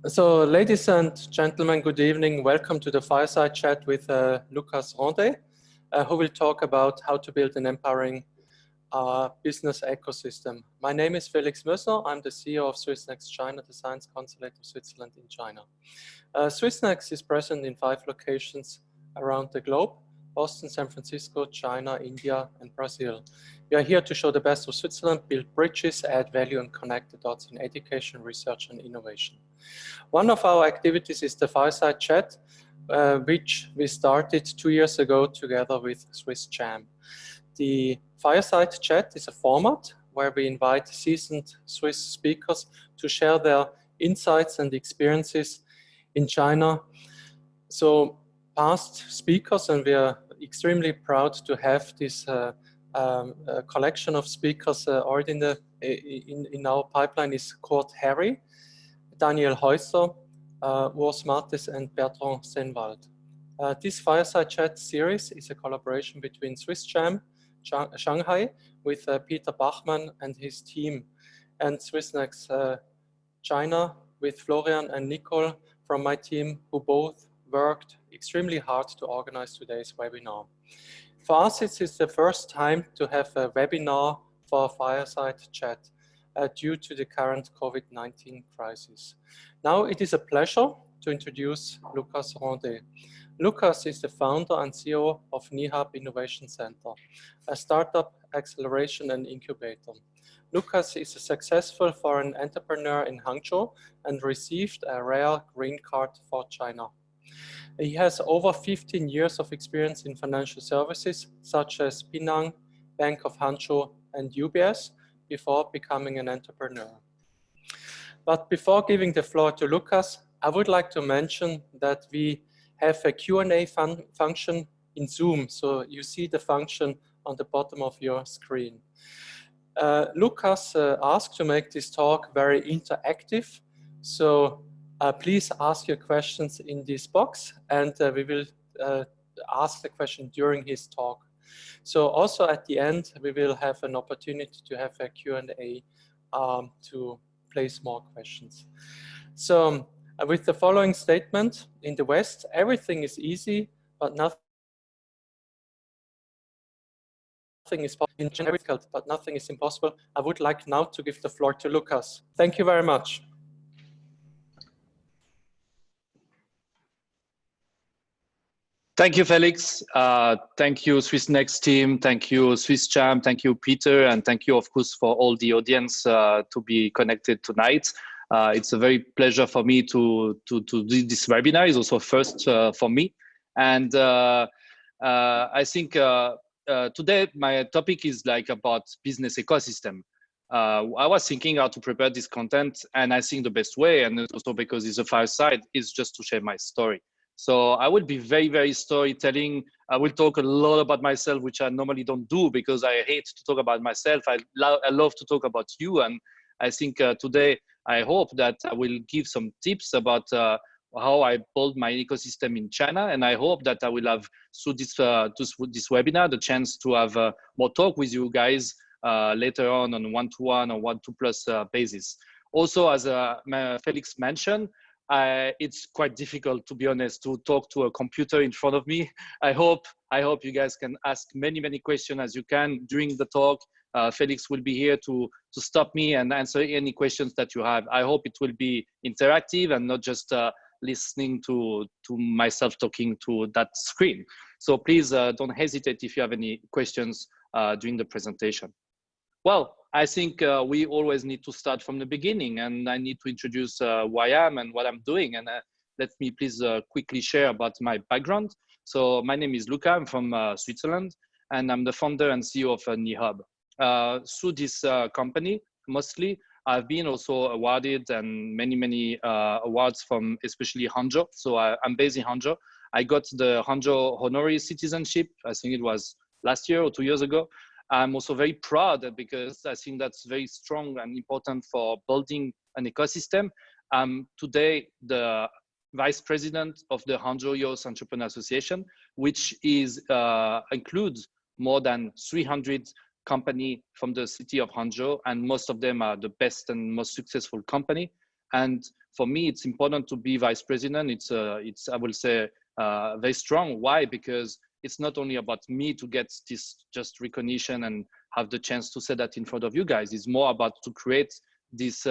So, ladies and gentlemen, good evening. Welcome to the Fireside Chat with Lucas Rondez, who will talk about how to build an empowering business ecosystem. My name is Felix Mösser. I'm the CEO of Swissnex China, the Science Consulate of Switzerland in China. Swissnex is present in 5 locations around the globe: Boston, San Francisco, China, India, and Brazil. We are here to show the best of Switzerland, build bridges, add value, and connect the dots in education, research, and innovation. One of our activities is the Fireside Chat, which we started 2 years ago together with Swiss Jam. The Fireside Chat is a format where we invite seasoned Swiss speakers to share their insights and experiences in China. So past speakers, and we are extremely proud to have this collection of speakers already in our pipeline, is Kurt Harry, Daniel Häuser, Urs Martes, and Bertrand Senwald. This Fireside Chat series is a collaboration between Swiss Jam Shanghai with Peter Bachmann and his team, and Swissnex China with Florian and Nicole from my team, who both worked extremely hard to organize today's webinar. For us, it is the first time to have a webinar for a Fireside Chat due to the current COVID-19 crisis. Now it is a pleasure to introduce Lucas Rondez. Lucas is the founder and CEO of Nihab Innovation Center, a startup acceleration and incubator. Lucas is a successful foreign entrepreneur in Hangzhou and received a rare green card for China. He has over 15 years of experience in financial services, such as Penang, Bank of Hangzhou, and UBS, before becoming an entrepreneur. But before giving the floor to Lucas, I would like to mention that we have a Q&A function in Zoom. So you see the function on the bottom of your screen. Lucas asked to make this talk very interactive. So please ask your questions in this box, and we will ask the question during his talk. So also at the end, we will have an opportunity to have a Q&A to place more questions. So with the following statement: in the West, everything is easy, but nothing is difficult, but nothing is impossible. I would like now to give the floor to Lucas. Thank you very much. Thank you, Felix. Thank you, Swissnex team. Thank you, Swiss Jam. Thank you, Peter. And thank you, of course, for all the audience to be connected tonight. It's a very pleasure for me to do this webinar. It's also first for me. And I think today my topic is like about business ecosystem. I was thinking how to prepare this content, and I think the best way, and also because it's a fireside, is just to share my story. So I will be very, very storytelling. I will talk a lot about myself, which I normally don't do because I hate to talk about myself. I love to talk about you. And I think today, I hope that I will give some tips about how I build my ecosystem in China. And I hope that I will have, through this webinar, the chance to have more talk with you guys later on one-to-one or one-to-plus basis. Also, as Felix mentioned, it's quite difficult, to be honest, to talk to a computer in front of me. I hope you guys can ask many questions as you can during the talk. Felix will be here to stop me and answer any questions that you have. I hope it will be interactive and not just listening to myself talking to that screen. So please don't hesitate if you have any questions during the presentation. Well, I think we always need to start from the beginning, and I need to introduce who I am and what I'm doing. And let me please quickly share about my background. So my name is Luca, I'm from Switzerland, and I'm the founder and CEO of Nihab. Through this company, mostly, I've been also awarded and many awards from especially Hangzhou. So I'm based in Hangzhou. I got the Hangzhou honorary citizenship, I think it was last year or 2 years ago. I'm also very proud because I think that's very strong and important for building an ecosystem. Today, the vice president of the Hangzhou Youth Entrepreneur Association, which includes more than 300 companies from the city of Hangzhou, and most of them are the best and most successful company. And for me, it's important to be vice president. It's I will say, very strong. Why? Because it's not only about me to get this just recognition and have the chance to say that in front of you guys. It's more about to create this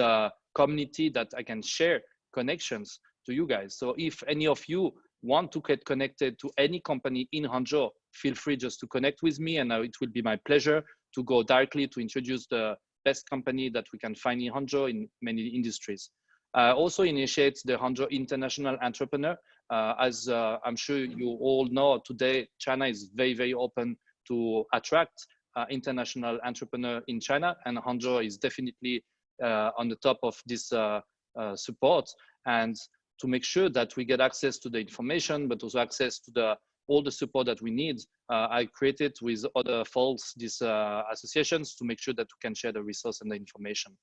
community that I can share connections to you guys. So if any of you want to get connected to any company in Hangzhou, feel free just to connect with me, and it will be my pleasure to go directly to introduce the best company that we can find in Hangzhou in many industries. Also initiate the Hangzhou International Entrepreneur. As I'm sure you all know, today China is very, very open to attract international entrepreneur in China, and Hangzhou is definitely on the top of this support, and to make sure that we get access to the information, but also access to all the support that we need. I created with other folks these associations to make sure that we can share the resource and the information.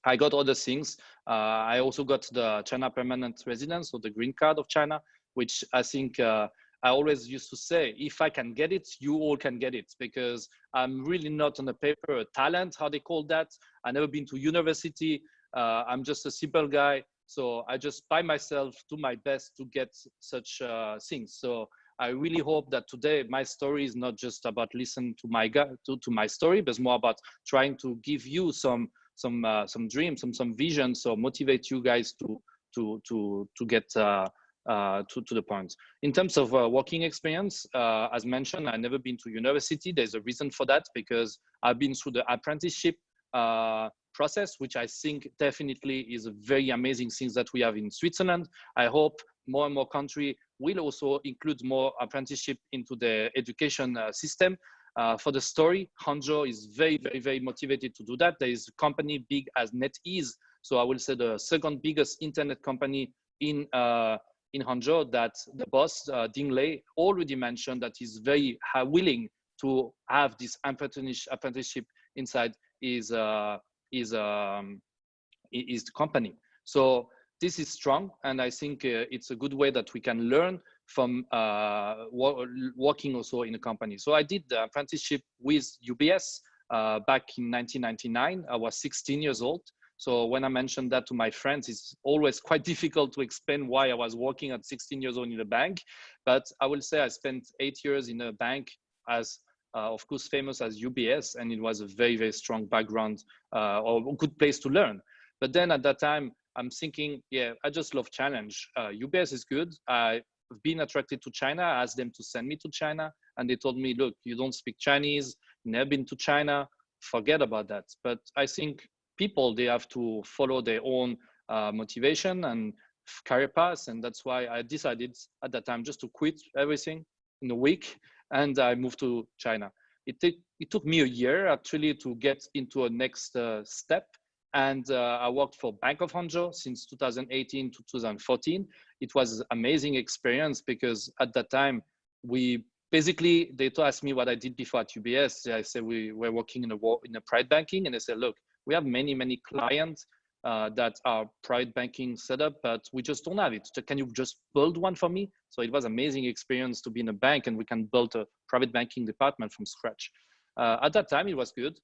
I got other things. I also got the China permanent residence, or the green card of China, which I think I always used to say, if I can get it, you all can get it, because I'm really not on the paper a talent, how they call that. I've never been to university. I'm just a simple guy. So I just by myself do my best to get such things. So I really hope that today my story is not just about listening to my story, but it's more about trying to give you some dreams, some visions, so motivate you guys to get to the point. In terms of working experience, as mentioned, I've never been to university. There's a reason for that, because I've been through the apprenticeship process, which I think definitely is a very amazing thing that we have in Switzerland. I hope more and more countries will also include more apprenticeship into the education system. For the story, Hangzhou is very, very, very motivated to do that. There is a company big as NetEase, so I will say the second biggest internet company in Hangzhou, that the boss, Ding Lei, already mentioned that he's very willing to have this apprenticeship inside his company. So this is strong, and I think it's a good way that we can learn from working also in a company. So I did the apprenticeship with UBS back in 1999. I was 16 years old. So when I mentioned that to my friends, it's always quite difficult to explain why I was working at 16 years old in a bank. But I will say I spent 8 years in a bank as of course famous as UBS, and it was a very, very strong background or a good place to learn. But then at that time, I'm thinking, yeah, I just love challenge. UBS is good. I've been attracted to China. I asked them to send me to China, and they told me, look, you don't speak Chinese, never been to China, forget about that. But I think people, they have to follow their own motivation and career paths, and that's why I decided at that time just to quit everything in a week, and I moved to China. It took me a year actually to get into a next step. And I worked for Bank of Hangzhou since 2018 to 2014. It was an amazing experience, because at that time, they asked me what I did before at UBS. I said we were working in a private banking, and they said, look, we have many, many clients that are private banking setup, but we just don't have it. So can you just build one for me? So it was an amazing experience to be in a bank, and we can build a private banking department from scratch. At that time, it was good.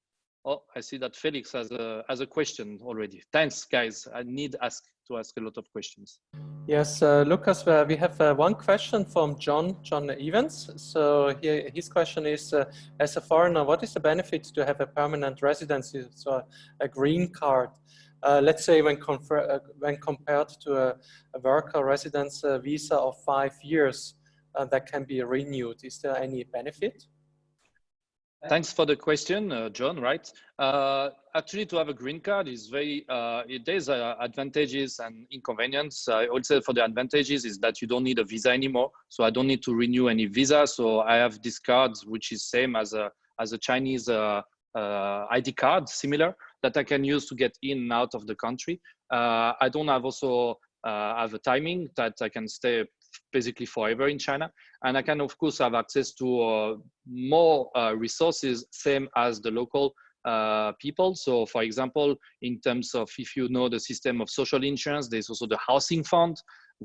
Oh, I see that Felix has a question already. Thanks, guys. I need to ask a lot of questions. Yes, Lucas, we have one question from John Evans. So here, his question is, as a foreigner, what is the benefit to have a permanent residency, so a green card? Let's say when compared to a worker residence visa of 5 years that can be renewed, is there any benefit? Thanks for the question, John, right? Actually, to have a green card is there's advantages and inconvenience. I would say for the advantages is that you don't need a visa anymore. So I don't need to renew any visa. So I have this card, which is same as a Chinese ID card, similar, that I can use to get in and out of the country. I don't have a timing that I can stay basically forever in China. And I can, of course, have access to more resources, same as the local people. So for example, in terms of, if you know the system of social insurance, there's also the housing fund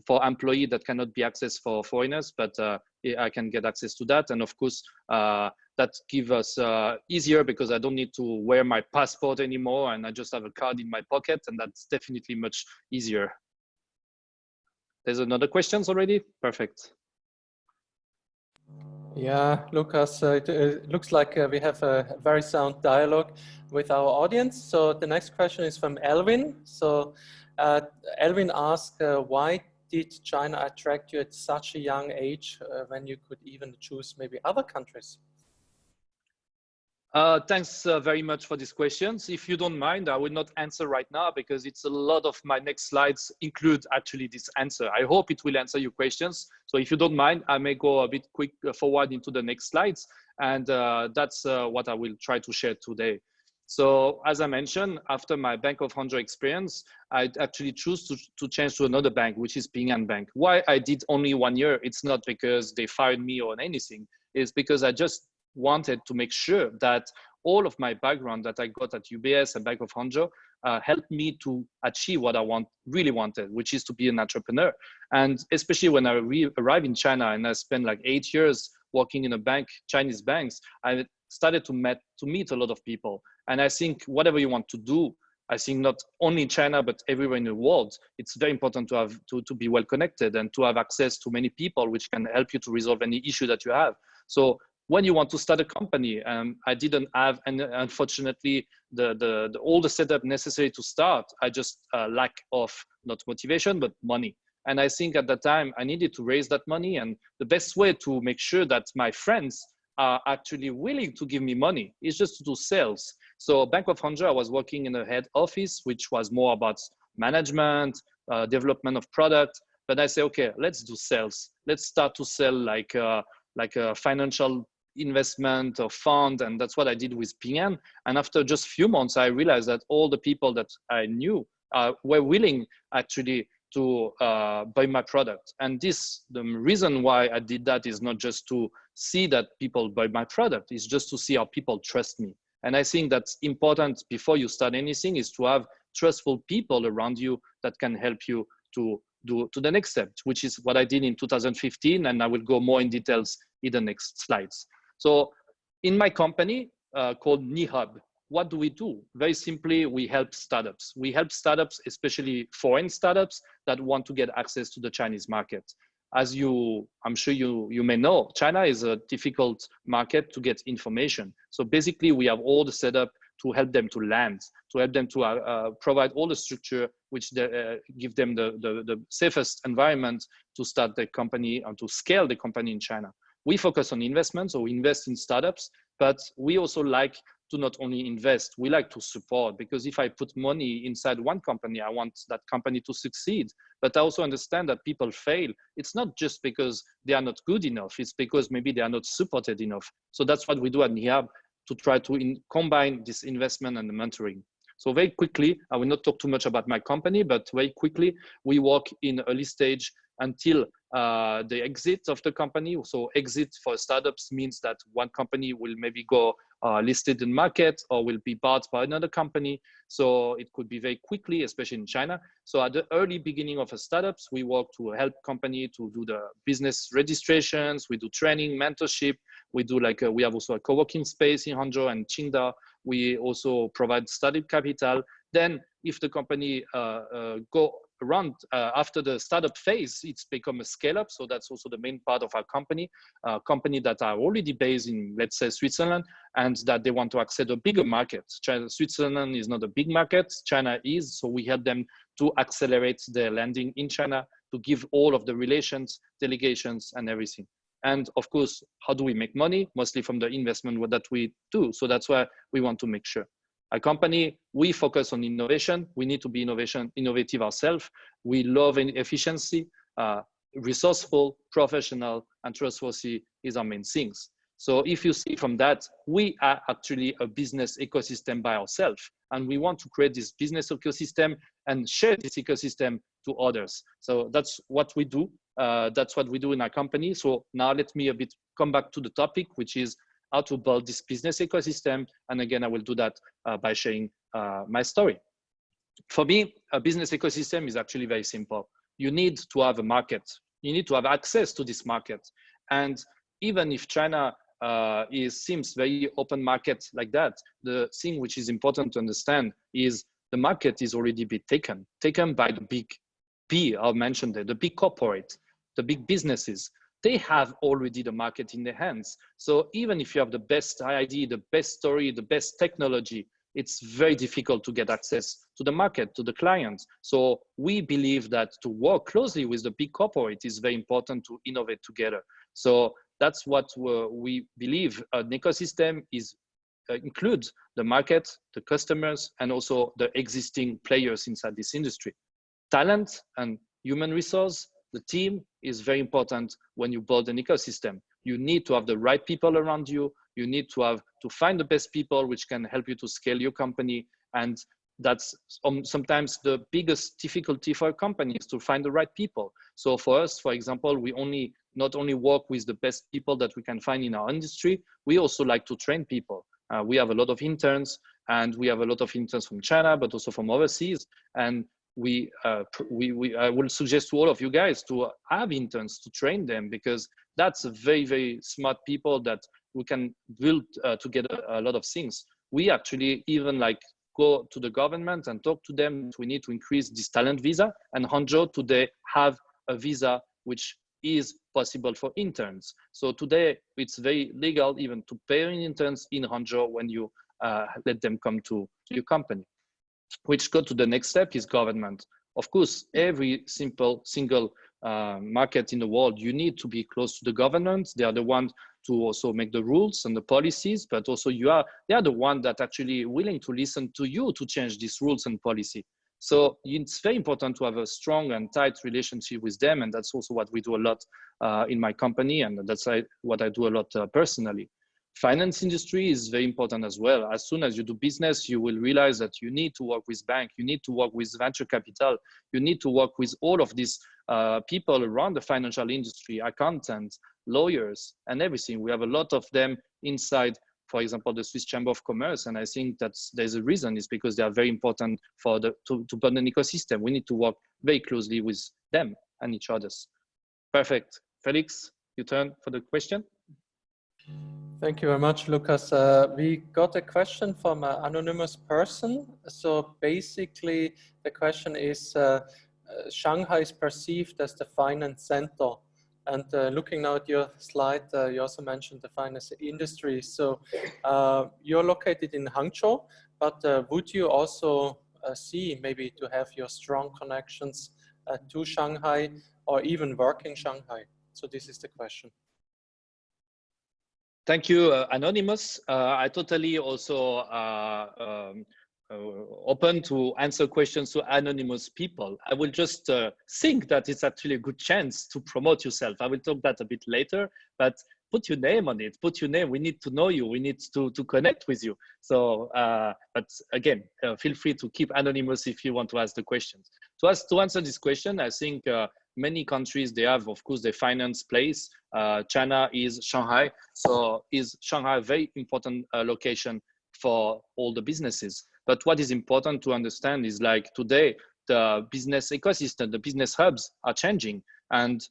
for employees that cannot be accessed for foreigners, but I can get access to that. And of course, that give us easier because I don't need to wear my passport anymore and I just have a card in my pocket, and that's definitely much easier. There's another questions already? Perfect. Yeah, Lucas, it looks like we have a very sound dialogue with our audience. So the next question is from Elvin. So Elvin asked, why did China attract you at such a young age when you could even choose maybe other countries? Thanks very much for these questions. If you don't mind, I will not answer right now because it's a lot of my next slides include actually this answer. I hope it will answer your questions. So if you don't mind, I may go a bit quick forward into the next slides, and that's what I will try to share today. So as I mentioned, after my Bank of Hangzhou experience, I actually choose to change to another bank, which is Ping An Bank. Why I did only 1 year, it's not because they fired me or anything, it's because I just wanted to make sure that all of my background that I got at UBS and Bank of Hangzhou helped me to achieve what I really wanted, which is to be an entrepreneur. And especially when I arrived in China and I spent like 8 years working in a bank, Chinese banks, I started to meet a lot of people. And I think whatever you want to do, I think not only in China, but everywhere in the world, it's very important to have to be well connected and to have access to many people, which can help you to resolve any issue that you have. So when you want to start a company, I didn't have, and unfortunately, all the setup necessary to start. I just lack of not motivation, but money. And I think at that time I needed to raise that money. And the best way to make sure that my friends are actually willing to give me money is just to do sales. So Bank of Hangzhou, I was working in a head office, which was more about management, development of product. But I say, okay, let's do sales. Let's start to sell like a financial investment or fund, and that's what I did with Ping An. And after just a few months, I realized that all the people that I knew were willing actually to buy my product. And the reason why I did that is not just to see that people buy my product, it's just to see how people trust me. And I think that's important before you start anything, is to have trustful people around you that can help you to the next step, which is what I did in 2015. And I will go more in details in the next slides. So in my company called Nihab, what do we do? Very simply, we help startups. We help startups, especially foreign startups that want to get access to the Chinese market. As I'm sure you may know, China is a difficult market to get information. So basically, we have all the setup to help them to land, to help them to provide all the structure which give them the safest environment to start the company and to scale the company in China. We focus on investments, so we invest in startups, but we also like to not only invest, we like to support, because if I put money inside one company, I want that company to succeed. But I also understand that people fail. It's not just because they are not good enough, it's because maybe they are not supported enough. So that's what we do at Nihab, to try to combine this investment and the mentoring. So very quickly, I will not talk too much about my company, but very quickly, we work in early stage until the exit of the company. So exit for startups means that one company will maybe go listed in market or will be bought by another company. So it could be very quickly, especially in China. So at the early beginning of a startups, we work to help company to do the business registrations. We do training, mentorship. We do we have also a co-working space in Hangzhou and Qingdao. We also provide startup capital. Then if the company go around after the startup phase, it's become a scale up. So that's also the main part of our company, company that are already based in, let's say, Switzerland, and that they want to access a bigger market. Switzerland is not a big market, China is. So we help them to accelerate their landing in China, to give all of the relations, delegations, and everything. And of course, how do we make money? Mostly from the investment that we do. So that's why we want to make sure. A company, we focus on innovation. We need to be innovative ourselves. We love efficiency, resourceful, professional, and trustworthy is our main things. So if you see from that, we are actually a business ecosystem by ourselves. And we want to create this business ecosystem and share this ecosystem to others. So that's what we do. That's what we do in our company. So now let me come back to the topic, which is how to build this business ecosystem. And again, I will do that by sharing my story. For me, a business ecosystem is actually very simple. You need to have a market. You need to have access to this market. And even if China seems very open market like that. The thing which is important to understand is the market is already been taken by the big P, I mentioned it, the big corporate, the big businesses. They have already the market in their hands. So even if you have the best idea, the best story, the best technology, it's very difficult to get access to the market, to the clients. So we believe that to work closely with the big corporate is very important to innovate together. So that's what we believe. An ecosystem is includes the market, the customers, and also the existing players inside this industry. Talent and human resource, the team is very important when you build an ecosystem. You need to have the right people around you. You need to find the best people which can help you to scale your company. And that's sometimes the biggest difficulty for a company is to find the right people. So for us, for example, we not only work with the best people that we can find in our industry, we also like to train people. We have a lot of interns, and we have a lot of interns from China, but also from overseas. And I will suggest to all of you guys to have interns to train them, because that's a very, very smart people that we can build together a lot of things. We actually even go to the government and talk to them. We need to increase this talent visa, and Hangzhou today have a visa which is possible for interns. So today it's very legal even to pay interns in Hangzhou when you let them come to your company. Which go to the next step is government. Of course, every single market in the world, you need to be close to the government. They are the ones to also make the rules and the policies, but also they are the ones that actually willing to listen to you to change these rules and policy. So it's very important to have a strong and tight relationship with them. And that's also what we do a lot in my company. And that's what I do a lot personally. Finance industry is very important as well. As soon as you do business, you will realize that you need to work with bank, you need to work with venture capital, you need to work with all of these people around the financial industry, accountants, lawyers, and everything. We have a lot of them inside, for example, the Swiss Chamber of Commerce. And I think there's a reason, is because they are very important to build an ecosystem. We need to work very closely with them and each other's. Perfect. Felix, your turn for the question. Thank you very much, Lucas. We got a question from an anonymous person. So basically, the question is, Shanghai is perceived as the finance center. And looking now at your slide, you also mentioned the finance industry. So you're located in Hangzhou, but would you also see maybe to have your strong connections to Shanghai, or even work in Shanghai? So this is the question. Thank you, Anonymous. I totally also open to answer questions to anonymous people. I will just think that it's actually a good chance to promote yourself. I will talk that a bit later, but put your name on it. Put your name. We need to know you. We need to connect with you. So, but again, feel free to keep anonymous if you want to ask the questions. To answer this question, I think many countries, they have, of course, the finance place. China is Shanghai. So is Shanghai a very important location for all the businesses? But what is important to understand is, like, today, the business ecosystem, the business hubs are changing. And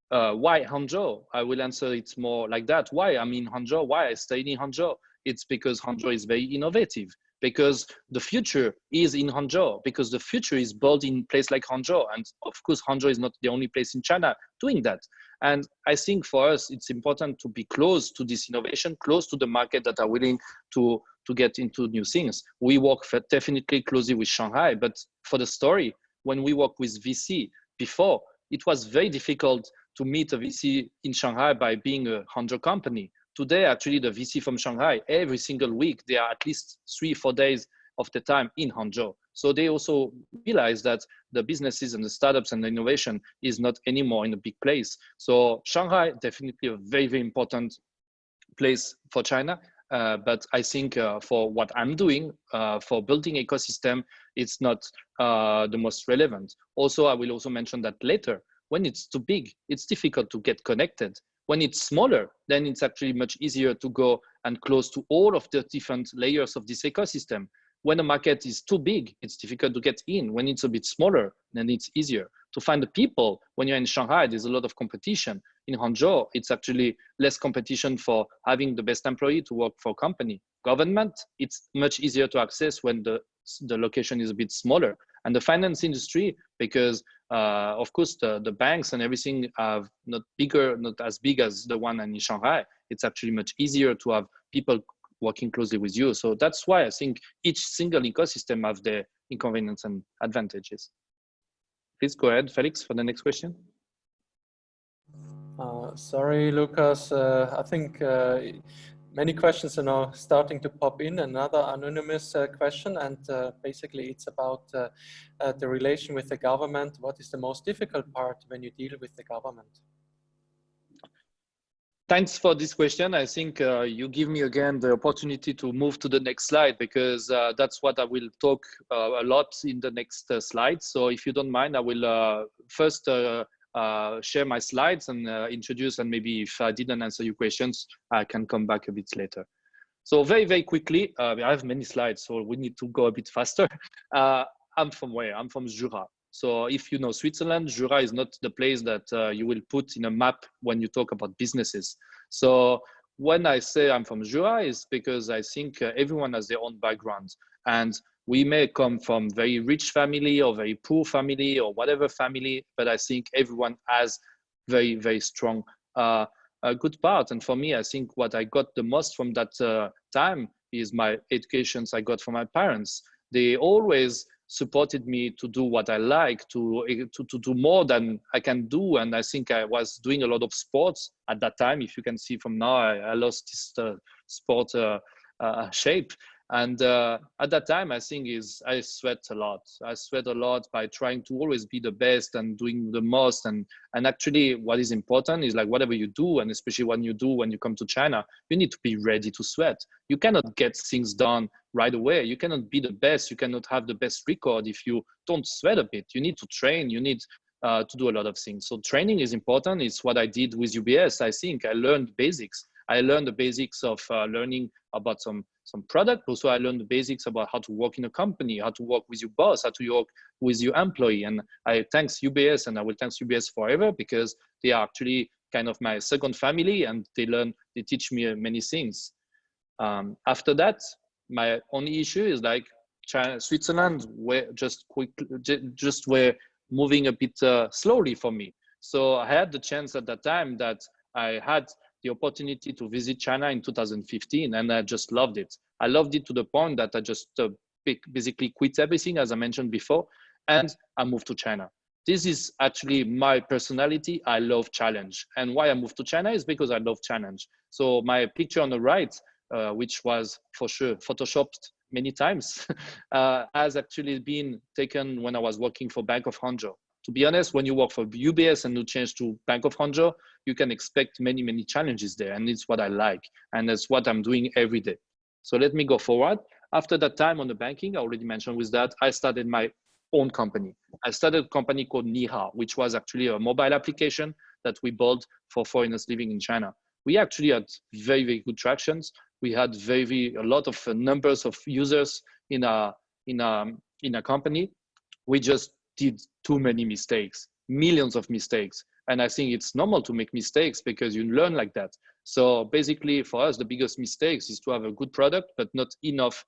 why Hangzhou? I will answer it more like that. Why I'm in Hangzhou? Why I stayed in Hangzhou? It's because Hangzhou is very innovative. Because the future is in Hangzhou, because the future is built in a place like Hangzhou. And of course, Hangzhou is not the only place in China doing that. And I think for us, it's important to be close to this innovation, close to the market that are willing to get into new things. We work definitely closely with Shanghai, but for the story, when we work with VC before, it was very difficult to meet a VC in Shanghai by being a Hangzhou company. Today, actually, the VC from Shanghai, every single week, they are at least 3-4 days of the time in Hangzhou. So they also realize that the businesses and the startups and the innovation is not anymore in a big place. So Shanghai, definitely a very, very important place for China. But I think for what I'm doing, for building ecosystem, it's not the most relevant. Also, I will also mention that later, when it's too big, it's difficult to get connected. When it's smaller, then it's actually much easier to go and close to all of the different layers of this ecosystem. When the market is too big, it's difficult to get in. When it's a bit smaller, then it's easier to find the people. When you're in Shanghai, there's a lot of competition. in Hangzhou, it's actually less competition for having the best employee to work for a company. Government, it's much easier to access when the location is a bit smaller. And the finance industry, because of course the banks and everything are not as big as the one in Shanghai. It's actually much easier to have people working closely with you. So that's why I think each single ecosystem have their inconvenience and advantages. Please go ahead, Felix, for the next question. Sorry, Lucas. I think many questions are now starting to pop in. Another anonymous question, and basically it's about the relation with the government. What is the most difficult part when you deal with the government? Thanks for this question. I think you give me again the opportunity to move to the next slide, because that's what I will talk a lot in the next slide. So if you don't mind, I will first share my slides and introduce, and maybe if I didn't answer your questions, I can come back a bit later. So very, very quickly, I have many slides, so we need to go a bit faster. I'm from where? I'm from Jura. So if you know Switzerland, Jura is not the place that you will put in a map when you talk about businesses. So when I say I'm from Jura, is because I think everyone has their own background, and we may come from very rich family or very poor family or whatever family, but I think everyone has very, very strong a good part. And for me, I think what I got the most from that time is my educations I got from my parents. They always supported me to do what I like, to do more than I can do. And I think I was doing a lot of sports at that time. If you can see from now, I lost this sport shape. And at that time, I think I sweat a lot. I sweat a lot by trying to always be the best and doing the most. And actually what is important is like whatever you do, and especially when you come to China, you need to be ready to sweat. You cannot get things done right away. You cannot be the best. You cannot have the best record if you don't sweat a bit. You need to train. You need to do a lot of things. So training is important. It's what I did with UBS. I think I learned basics. I learned the basics of learning about some product. Also, I learned the basics about how to work in a company, how to work with your boss, how to work with your employee. And I thanks UBS, and I will thank UBS forever, because they are actually kind of my second family, and they teach me many things. After that, my only issue is like China, Switzerland, were just were moving a bit slowly for me. So I had the chance at that time that I had the opportunity to visit China in 2015, and I just loved it. I loved it to the point that I just basically quit everything, as I mentioned before, and I moved to China. This is actually my personality. I love challenge. And why I moved to China is because I love challenge. So my picture on the right, which was for sure photoshopped many times, has actually been taken when I was working for Bank of Hangzhou. To be honest, when you work for UBS and you change to Bank of Hangzhou, you can expect many, many challenges there. And it's what I like. And that's what I'm doing every day. So let me go forward. After that time on the banking, I already mentioned with that, I started my own company. I started a company called Nihab, which was actually a mobile application that we built for foreigners living in China. We actually had very, very good tractions. We had a lot of numbers of users in a company. We just did too many mistakes, millions of mistakes. And I think it's normal to make mistakes because you learn like that. So basically for us, the biggest mistakes is to have a good product, but not enough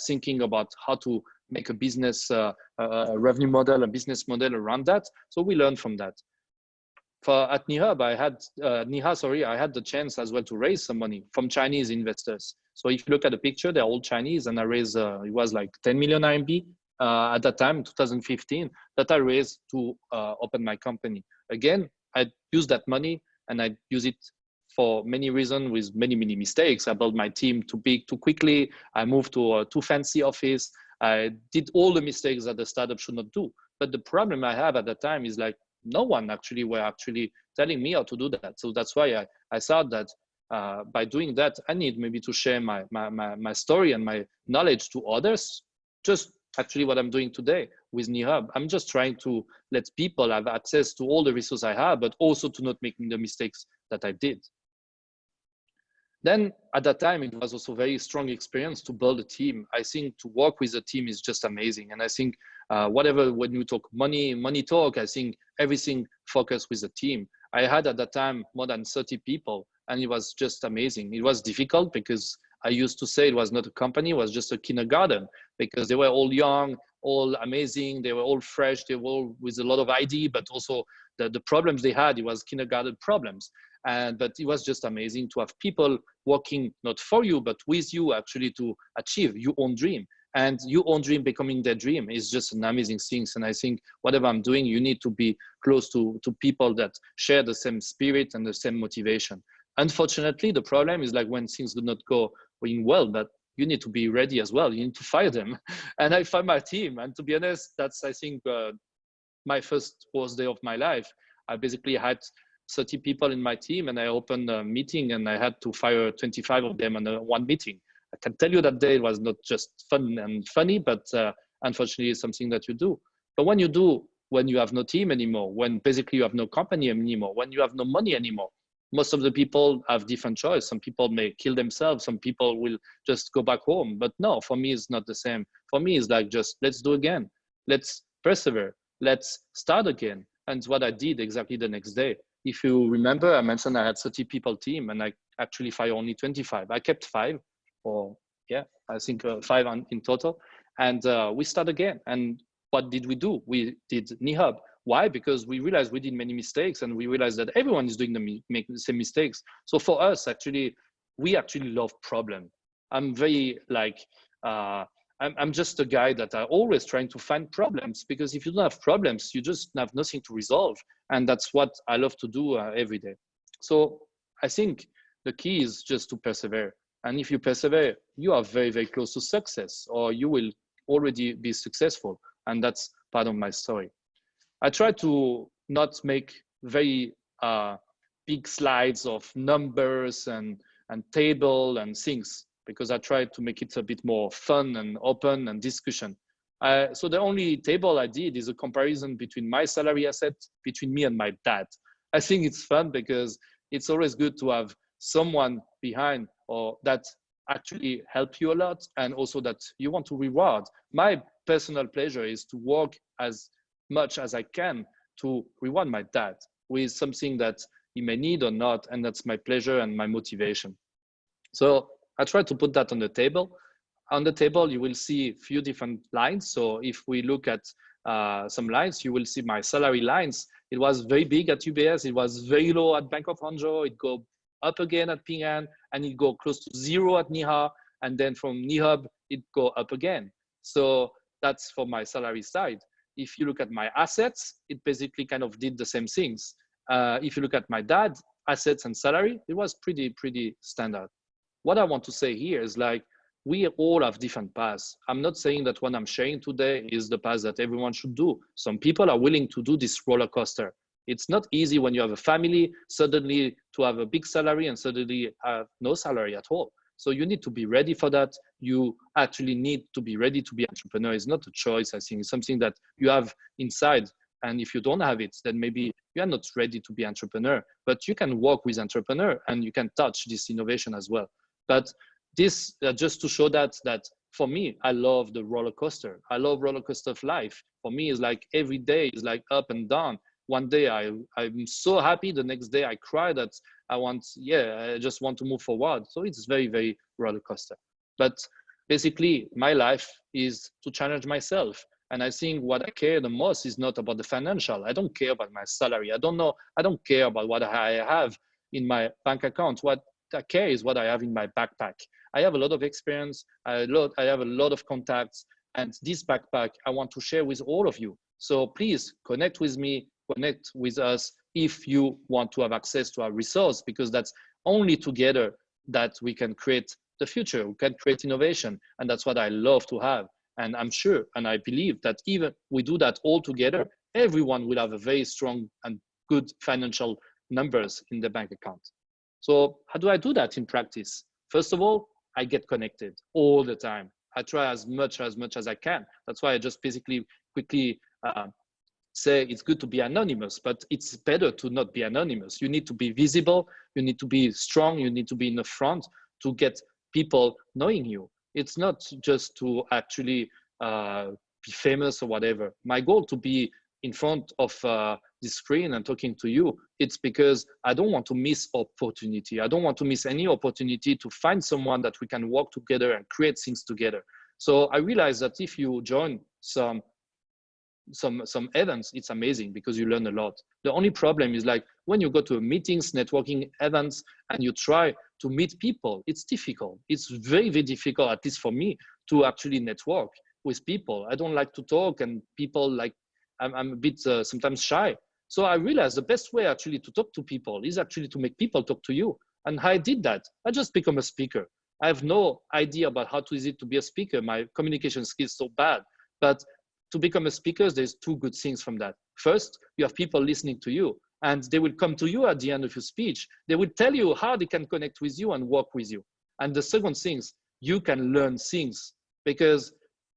thinking about how to make a business, a revenue model, a business model around that. So we learned from that. At Nihab, I had the chance as well to raise some money from Chinese investors. So if you look at the picture, they're all Chinese, and I raised, it was like 10 million RMB at that time, 2015, that I raised to open my company. Again, I used that money and I use it for many reasons with many, many mistakes. I built my team too big, too quickly. I moved to a too fancy office. I did all the mistakes that the startup should not do. But the problem I have at that time is like, no one actually were actually telling me how to do that. So that's why I thought that by doing that, I need maybe to share my story and my knowledge to others. Just actually what I'm doing today with Nihab. I'm just trying to let people have access to all the resources I have, but also to not make the mistakes that I did. Then at that time, it was also a very strong experience to build a team. I think to work with a team is just amazing. And I think when you talk money talk, I think everything focused with the team. I had at that time more than 30 people, and it was just amazing. It was difficult because I used to say it was not a company, it was just a kindergarten, because they were all young, all amazing, they were all fresh, they were all with a lot of ID, but also the problems they had, it was kindergarten problems. But it was just amazing to have people working not for you, but with you actually to achieve your own dream. And your own dream becoming their dream is just an amazing thing. And I think whatever I'm doing, you need to be close to people that share the same spirit and the same motivation. Unfortunately, the problem is like when things do not go well, but you need to be ready as well. You need to fire them. And I fired my team. And to be honest, that's, I think, my first worst day of my life. I basically had 30 people in my team, and I opened a meeting and I had to fire 25 of them in one meeting. I can tell you that day it was not just fun and funny, but unfortunately it's something that you do. But when you have no team anymore, when basically you have no company anymore, when you have no money anymore, most of the people have different choice. Some people may kill themselves, some people will just go back home. But no, for me it's not the same. For me it's like, just let's do again. Let's persevere. Let's start again. And what I did exactly the next day. If you remember, I mentioned I had 30 people team and I actually fired only 25. I kept 5, or yeah, I think 5 in total. And we start again. And what did we do? We did Nihab. Why? Because we realized we did many mistakes, and we realized that everyone is doing the same mistakes. So for us, actually, we actually love problem. I'm very like, I'm just a guy that are always trying to find problems, because if you don't have problems, you just have nothing to resolve. And that's what I love to do every day. So I think the key is just to persevere. And if you persevere, you are very, very close to success, or you will already be successful. And that's part of my story. I try to not make very big slides of numbers and table and things, because I try to make it a bit more fun and open and discussion. So the only table I did is a comparison between my salary asset, between me and my dad. I think it's fun because it's always good to have someone behind, or that actually help you a lot, and also that you want to reward. My personal pleasure is to work as much as I can to reward my dad with something that he may need or not, and that's my pleasure and my motivation. So I try to put that on the table. On the table, you will see a few different lines. So if we look at some lines, you will see my salary lines. It was very big at UBS. It was very low at Bank of Hangzhou. It go up again at Ping An, and it go close to 0 at Nihab. And then from Nihab, it go up again. So that's for my salary side. If you look at my assets, it basically kind of did the same things. If you look at my dad, assets and salary, it was pretty standard. What I want to say here is like, we all have different paths. I'm not saying that what I'm sharing today is the path that everyone should do. Some people are willing to do this roller coaster. It's not easy when you have a family, suddenly to have a big salary and suddenly have no salary at all. So you need to be ready for that. You actually need to be ready to be an entrepreneur. It's not a choice, I think. It's something that you have inside. And if you don't have it, then maybe you are not ready to be an entrepreneur. But you can work with entrepreneur and you can touch this innovation as well. But this, just to show that for me, I love the roller coaster. I love roller coaster of life. For me, it's like every day is like up and down. One day I'm so happy. The next day I cry that I just want to move forward. So it's very, very roller coaster. But basically my life is to challenge myself. And I think what I care the most is not about the financial. I don't care about my salary. I don't care about what I have in my bank account. What I care is what I have in my backpack. I have a lot of experience. I have a lot of contacts. And this backpack, I want to share with all of you. So please connect with me, connect with us if you want to have access to our resource, because that's only together that we can create the future. We can create innovation. And that's what I love to have. And I'm sure, and I believe that even we do that all together, everyone will have a very strong and good financial numbers in the bank account. So how do I do that in practice? First of all, I get connected all the time. I try as much as I can. That's why I just basically quickly say it's good to be anonymous, but it's better to not be anonymous. You need to be visible. You need to be strong. You need to be in the front to get people knowing you. It's not just to actually be famous or whatever. My goal to be in front of the screen and talking to you, it's because I don't want to miss opportunity. I don't want to miss any opportunity to find someone that we can work together and create things together. So I realized that if you join some events, it's amazing because you learn a lot. The only problem is like when you go to meetings, networking events, and you try to meet people, it's difficult. It's very, very difficult, at least for me, to actually network with people. I don't like to talk, and people like, I'm a bit sometimes shy. So I realized the best way actually to talk to people is actually to make people talk to you. And how I did that, I just become a speaker. I have no idea about how easy to be a speaker. My communication skills so bad, but to become a speaker, there's two good things from that. First, you have people listening to you, and they will come to you at the end of your speech. They will tell you how they can connect with you and work with you. And the second thing is you can learn things, because,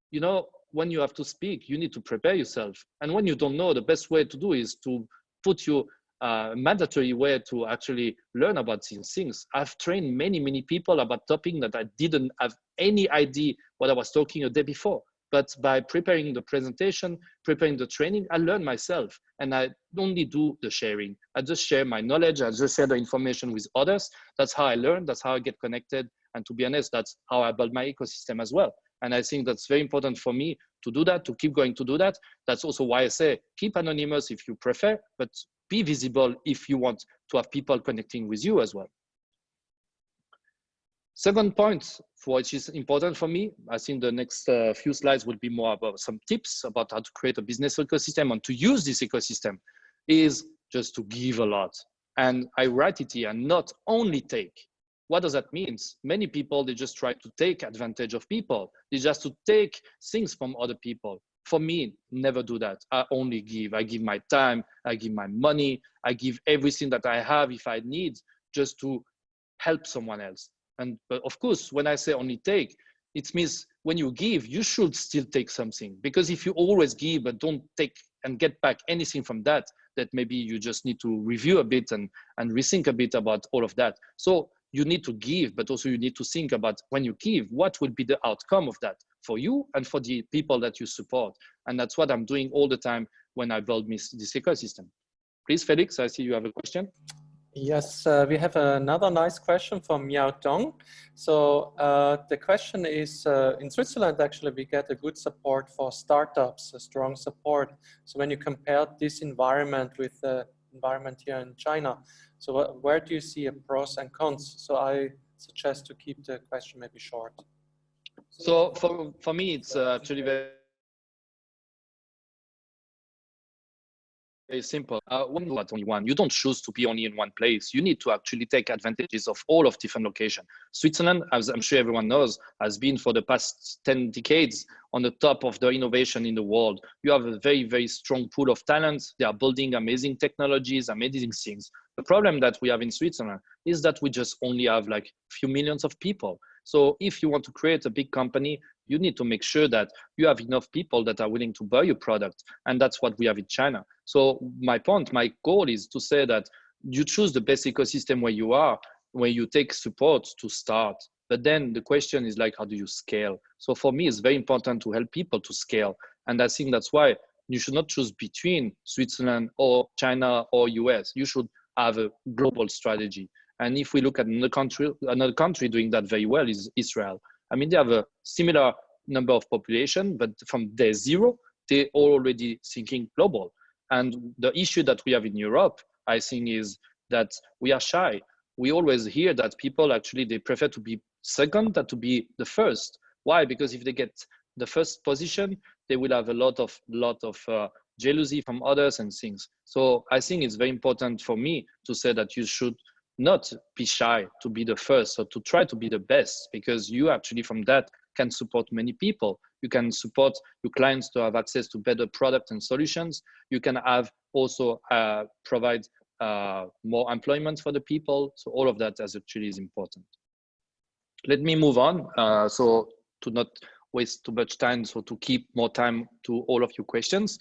you know, when you have to speak, you need to prepare yourself. And when you don't know, the best way to do is to put you mandatory way to actually learn about these things. I've trained many, many people about topics that I didn't have any idea what I was talking a day before. But by preparing the presentation, preparing the training, I learn myself. And I only do the sharing. I just share my knowledge. I just share the information with others. That's how I learn. That's how I get connected. And to be honest, that's how I build my ecosystem as well. And I think that's very important for me to do that, to keep going to do that. That's also why I say, keep anonymous if you prefer, but be visible if you want to have people connecting with you as well. Second point, which is important for me, I think the next few slides will be more about some tips about how to create a business ecosystem and to use this ecosystem, is just to give a lot. And I write it here, not only take. What does that mean? Many people, they just try to take advantage of people. They just to take things from other people. For me, never do that. I only give. I give my time, I give my money, I give everything that I have if I need, just to help someone else. But of course, when I say only take, it means when you give, you should still take something. Because if you always give but don't take and get back anything from that, that maybe you just need to review a bit and rethink a bit about all of that. So you need to give, but also you need to think about when you give, what will be the outcome of that for you and for the people that you support. And that's what I'm doing all the time when I build this ecosystem. Please, Felix, I see you have a question. Yes, we have another nice question from Miao Dong. So the question is, in Switzerland, actually, we get a good support for startups, a strong support. So when you compare this environment with the environment here in China, so where do you see a pros and cons? So I suggest to keep the question maybe short. So for me, it's actually very simple. Only one. You don't choose to be only in one place. You need to actually take advantages of all of different locations. Switzerland, as I'm sure everyone knows, has been for the past 10 decades on the top of the innovation in the world. You have a very, very strong pool of talents. They are building amazing technologies, amazing things. The problem that we have in Switzerland is that we just only have like a few millions of people. So if you want to create a big company, you need to make sure that you have enough people that are willing to buy your product. And that's what we have in China. So my goal is to say that you choose the best ecosystem where you are, where you take support to start. But then the question is like, how do you scale? So for me, it's very important to help people to scale. And I think that's why you should not choose between Switzerland or China or US. You should have a global strategy. And if we look at another country doing that very well is Israel. I mean, they have a similar number of population, but from day zero, they're already thinking global. And the issue that we have in Europe, I think, is that we are shy. We always hear that people actually, they prefer to be second than to be the first. Why? Because if they get the first position, they will have a lot of jealousy from others and things. So I think it's very important for me to say that you should not be shy to be the first or to try to be the best, because you actually from that can support many people. You can support your clients to have access to better products and solutions. You can have also provide more employment for the people. So all of that actually is important. Let me move on. So to not waste too much time, so to keep more time to all of your questions.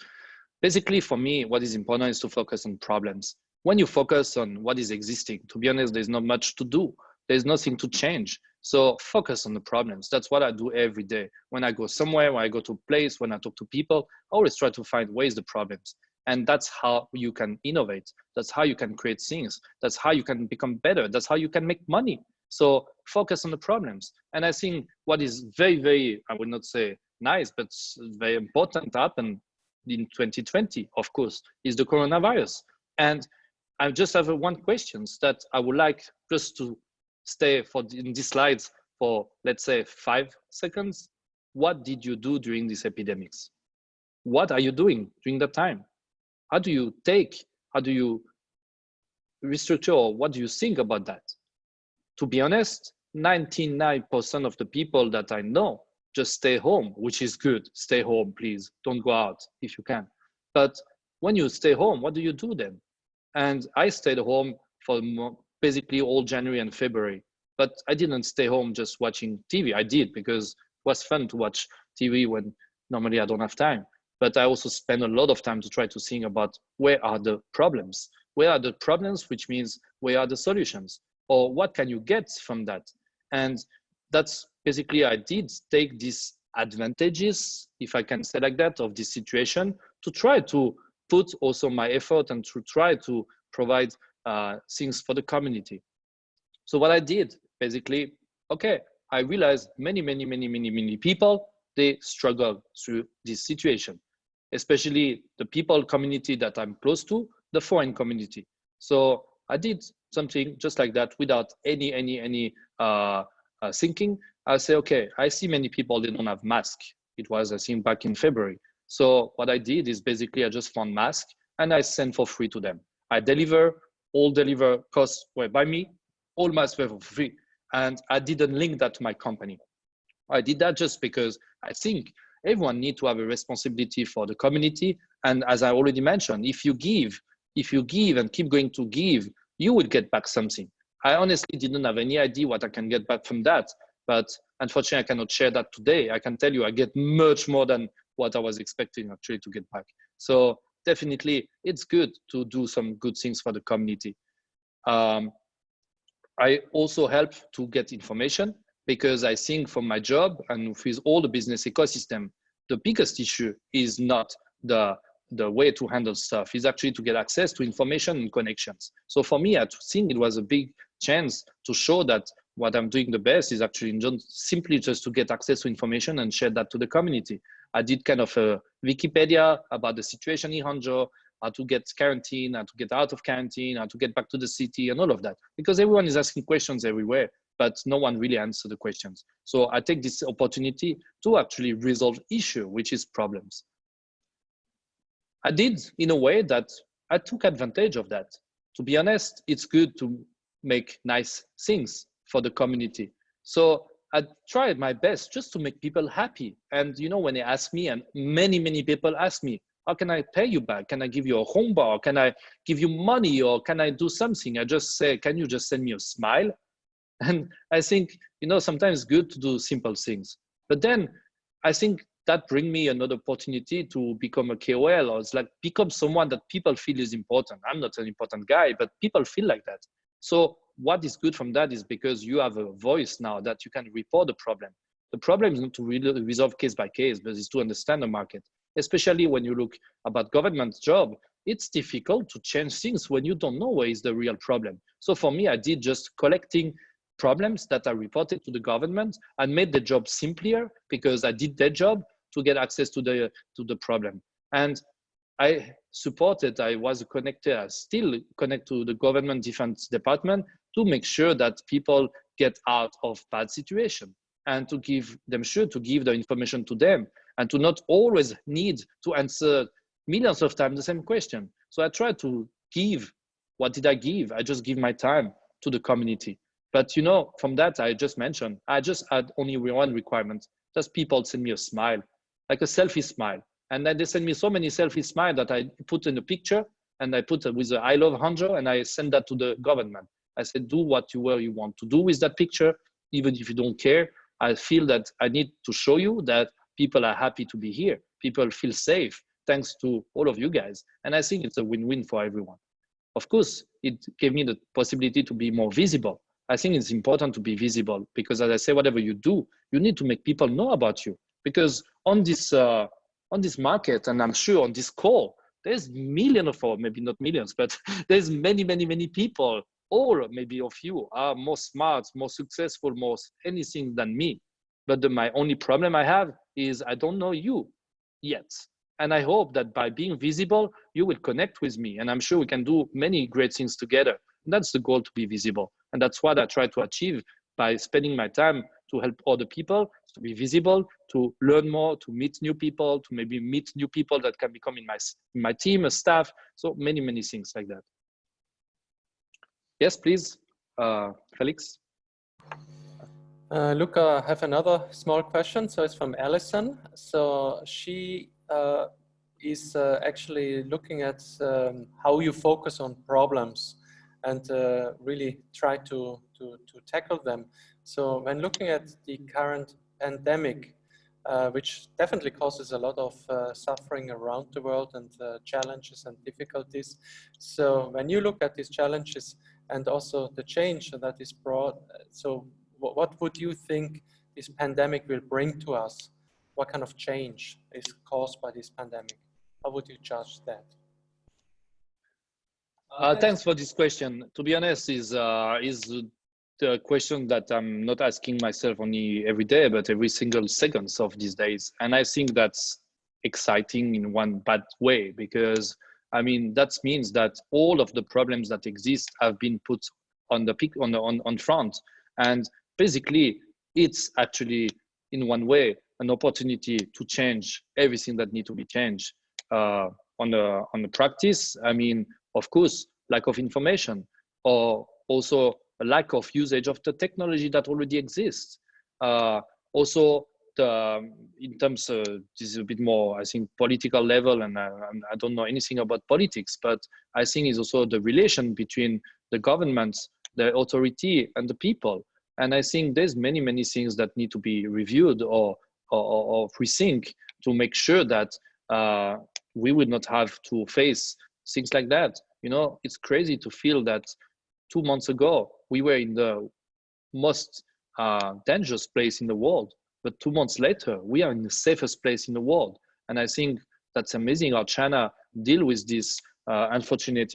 Basically for me, what is important is to focus on problems. When you focus on what is existing, to be honest, there's not much to do. There's nothing to change. So focus on the problems. That's what I do every day. When I go somewhere, when I go to a place, when I talk to people, I always try to find where is the problems. And that's how you can innovate. That's how you can create things. That's how you can become better. That's how you can make money. So focus on the problems. And I think what is very, very, I would not say nice, but very important happened in 2020, of course, is the coronavirus. And I just have one question that I would like just to stay in these slides for, let's say, 5 seconds. What did you do during these epidemics? What are you doing during that time? How do you restructure, or what do you think about that? To be honest, 99% of the people that I know just stay home, which is good. Stay home, please. Don't go out if you can. But when you stay home, what do you do then? And I stayed home for basically all January and February. But I didn't stay home just watching TV. I did because it was fun to watch TV when normally I don't have time. But I also spend a lot of time to try to think about where are the problems? Where are the problems, which means where are the solutions? Or what can you get from that? And that's basically, I did take these advantages, if I can say like that, of this situation to try to put also my effort and to try to provide things for the community. So what I did, basically, okay, I realized many people, they struggle through this situation, especially the people community that I'm close to, the foreign community. So I did something just like that without any thinking. I say, okay, I see many people, they don't have masks. It was, I think, back in February. So what I did is basically I just found masks and I sent for free to them. I all deliver costs were by me, all masks were for free. And I didn't link that to my company. I did that just because I think everyone needs to have a responsibility for the community. And as I already mentioned, if you give and keep going to give, you will get back something. I honestly didn't have any idea what I can get back from that. But unfortunately, I cannot share that today. I can tell you I get much more than what I was expecting actually to get back. So definitely, it's good to do some good things for the community. I also help to get information because I think from my job and with all the business ecosystem, the biggest issue is not the way to handle stuff, is actually to get access to information and connections. So for me, I think it was a big chance to show that what I'm doing the best is actually simply just to get access to information and share that to the community. I did kind of a Wikipedia about the situation in Hangzhou, how to get quarantine, how to get out of quarantine, how to get back to the city and all of that. Because everyone is asking questions everywhere, but no one really answers the questions. So I take this opportunity to actually resolve issue, which is problems. I did in a way that I took advantage of that. To be honest, it's good to make nice things for the community. So I tried my best just to make people happy. And you know, when they ask me, and many people ask me, how can I pay you back? Can I give you a home bar? Can I give you money? Or can I do something? I just say, can you just send me a smile? And I think, you know, sometimes it's good to do simple things. But then I think that brings me another opportunity to become a KOL, or it's like become someone that people feel is important. I'm not an important guy, but people feel like that. So what is good from that is because you have a voice now that you can report the problem. The problem is not to really resolve case by case, but it's to understand the market. Especially when you look about government job, it's difficult to change things when you don't know where is the real problem. So for me, I did just collecting problems that are reported to the government and made the job simpler because I did their job to get access to the problem. And I supported, I was connected, I still connect to the government defense department to make sure that people get out of bad situation and to give them to give the information to them and to not always need to answer millions of times the same question. So I try to give, what did I give? I just give my time to the community. But you know, from that I just mentioned, I just had only one requirement, just people send me a smile, like a selfie smile. And then they send me so many selfie smiles that I put in a picture and I put with the I love Hangzhou and I send that to the government. I said, do what you want to do with that picture, even if you don't care. I feel that I need to show you that people are happy to be here. People feel safe thanks to all of you guys. And I think it's a win-win for everyone. Of course, it gave me the possibility to be more visible. I think it's important to be visible because as I say, whatever you do, you need to make people know about you. Because on this market, and I'm sure on this call, there's millions of, or maybe not millions, but there's many people, all maybe of you are more smart, more successful, more anything than me. But my only problem I have is I don't know you yet. And I hope that by being visible, you will connect with me. And I'm sure we can do many great things together. And that's the goal, to be visible. And that's what I try to achieve by spending my time to help other people, to be visible, to learn more, to meet new people, to maybe meet new people that can become in my team, a staff. So many things like that. Yes, please, Felix. Luca, I have another small question. So it's from Alison. So she is actually looking at how you focus on problems and really try to tackle them. So when looking at the current pandemic, which definitely causes a lot of suffering around the world and challenges and difficulties. So when you look at these challenges and also the change that is brought, so what would you think this pandemic will bring to us? What kind of change is caused by this pandemic? How would you judge that? Thanks for this question. To be honest, is the question that I'm not asking myself only every day, but every single seconds of these days. And I think that's exciting in one bad way, because I mean, that means that all of the problems that exist have been put on the peak, on front. And basically, it's actually in one way an opportunity to change everything that need to be changed. On the practice, I mean, of course, lack of information, or also a lack of usage of the technology that already exists. Also, in terms of, this is a bit more, I think, political level, and I don't know anything about politics, but I think it's also the relation between the governments, the authority, and the people. And I think there's many things that need to be reviewed or rethink to make sure that we would not have to face things like that. You know, it's crazy to feel that 2 months ago we were in the most dangerous place in the world, but 2 months later we are in the safest place in the world. And I think that's amazing how China deal with this unfortunate